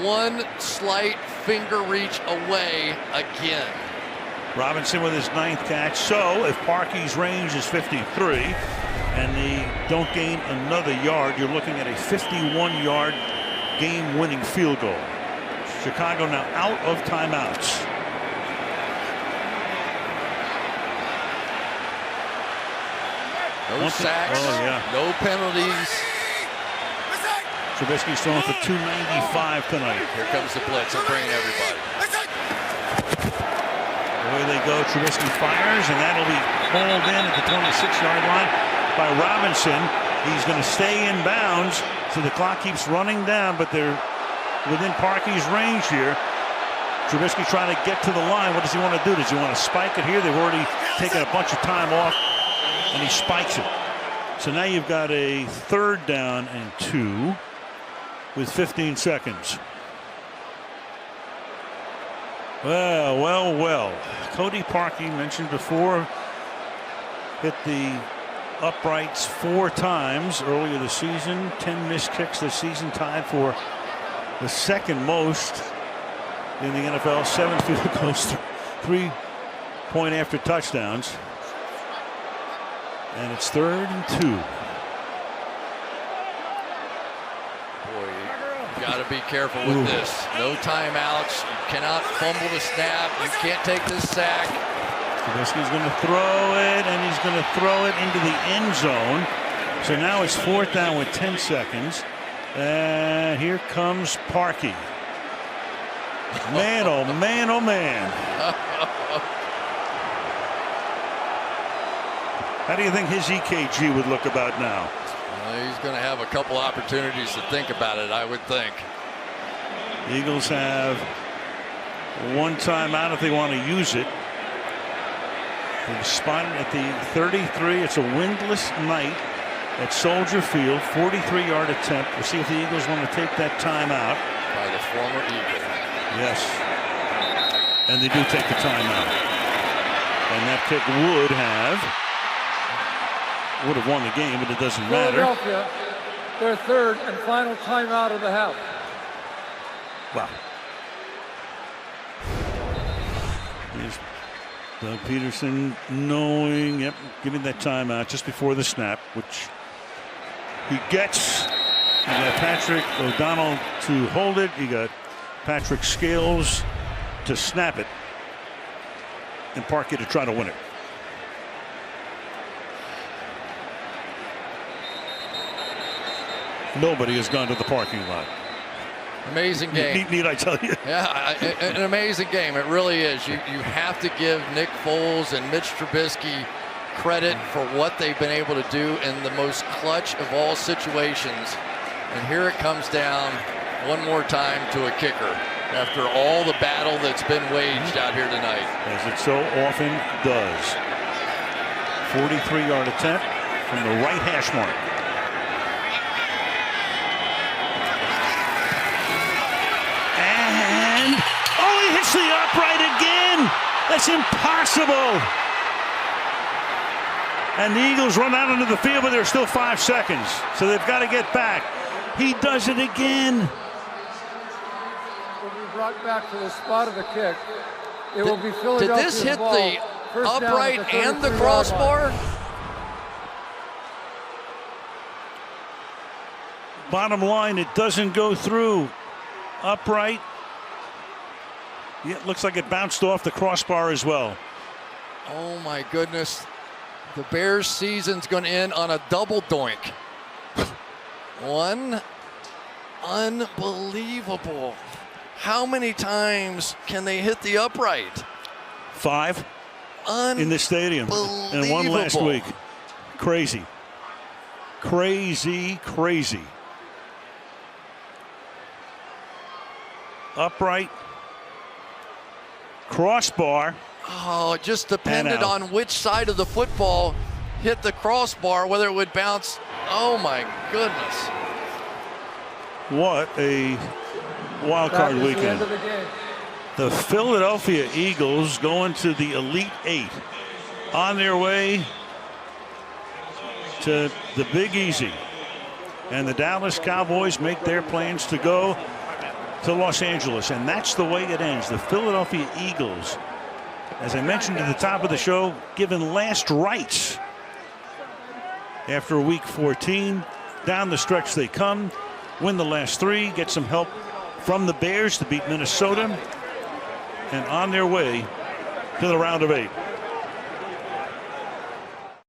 one slight finger reach away again. Robinson with his 9th catch. So if Parkey's range is 53 and they don't gain another yard, you're looking at a 51-yard game-winning field goal. Chicago now out of timeouts. No sacks, no penalties. Trubisky's throwing for 295 tonight. Here comes the blitz. They're bringing everybody. Away they go. Trubisky fires, and that'll be hauled in at the 26-yard line by Robinson. He's going to stay in bounds, so the clock keeps running down, but they're within Parkey's range here. Trubisky trying to get to the line. What does he want to do? Does he want to spike it here? They've already taken a bunch of time off, and he spikes it. So now you've got a 3rd down and 2 with 15 seconds. Well. Cody Parkey, mentioned before, hit the uprights 4 times earlier this season. 10 missed kicks this season, tied for the second most in the NFL. 7 field goals, 3-point after touchdowns. And it's 3rd and 2. Boy, you got to be careful with this. No timeouts. You cannot fumble the snap. You can't take this sack. Trubisky's going to throw it, and he's going to throw it into the end zone. So now it's 4th down with 10 seconds. And here comes Parkey. Man, oh man, oh man. How do you think his EKG would look about now? He's going to have a couple opportunities to think about it, I would think. The Eagles have 1 timeout if they want to use it. They've spotted at the 33. It's a windless night at Soldier Field. 43-yard attempt. We'll see if the Eagles want to take that timeout. By the former Eagle. Yes. And they do take the timeout. And that kick would have won the game, but it doesn't matter. Philadelphia, their 3rd and final timeout of the half. Wow. Here's Doug Peterson knowing, yep, giving that timeout just before the snap, which he gets. You got Patrick O'Donnell to hold it. You got Patrick Scales to snap it. And Parkey to try to win it. Nobody has gone to the parking lot. Amazing game. Need I tell you? Yeah, an amazing game. It really is. You have to give Nick Foles and Mitch Trubisky credit for what they've been able to do in the most clutch of all situations. And here it comes down one more time to a kicker after all the battle that's been waged out here tonight. As it so often does. 43-yard attempt from the right hash mark. And, oh, he hits the upright again. That's impossible. And the Eagles run out into the field, but there's still 5 seconds. So they've got to get back. He does it again. Will be brought back to the spot of the kick. It will be Philadelphia. Did this hit the upright and the crossbar? Bottom line, it doesn't go through. Upright. Yeah, it looks like it bounced off the crossbar as well. Oh my goodness. The Bears' season's going to end on a double doink. One. Unbelievable. How many times can they hit the upright? 5 in the stadium. And 1 last week. Crazy. Crazy, crazy. Upright. Crossbar. Oh, it just depended on which side of the football hit the crossbar, whether it would bounce. Oh my goodness. What a wild card weekend. The Philadelphia Eagles going to the Elite 8 on their way to the Big Easy. And the Dallas Cowboys make their plans to go to Los Angeles. And that's the way it ends. The Philadelphia Eagles, as I mentioned at the top of the show, given last rites after week 14. Down the stretch they come, win the last 3, get some help from the Bears to beat Minnesota, and on their way to the round of 8.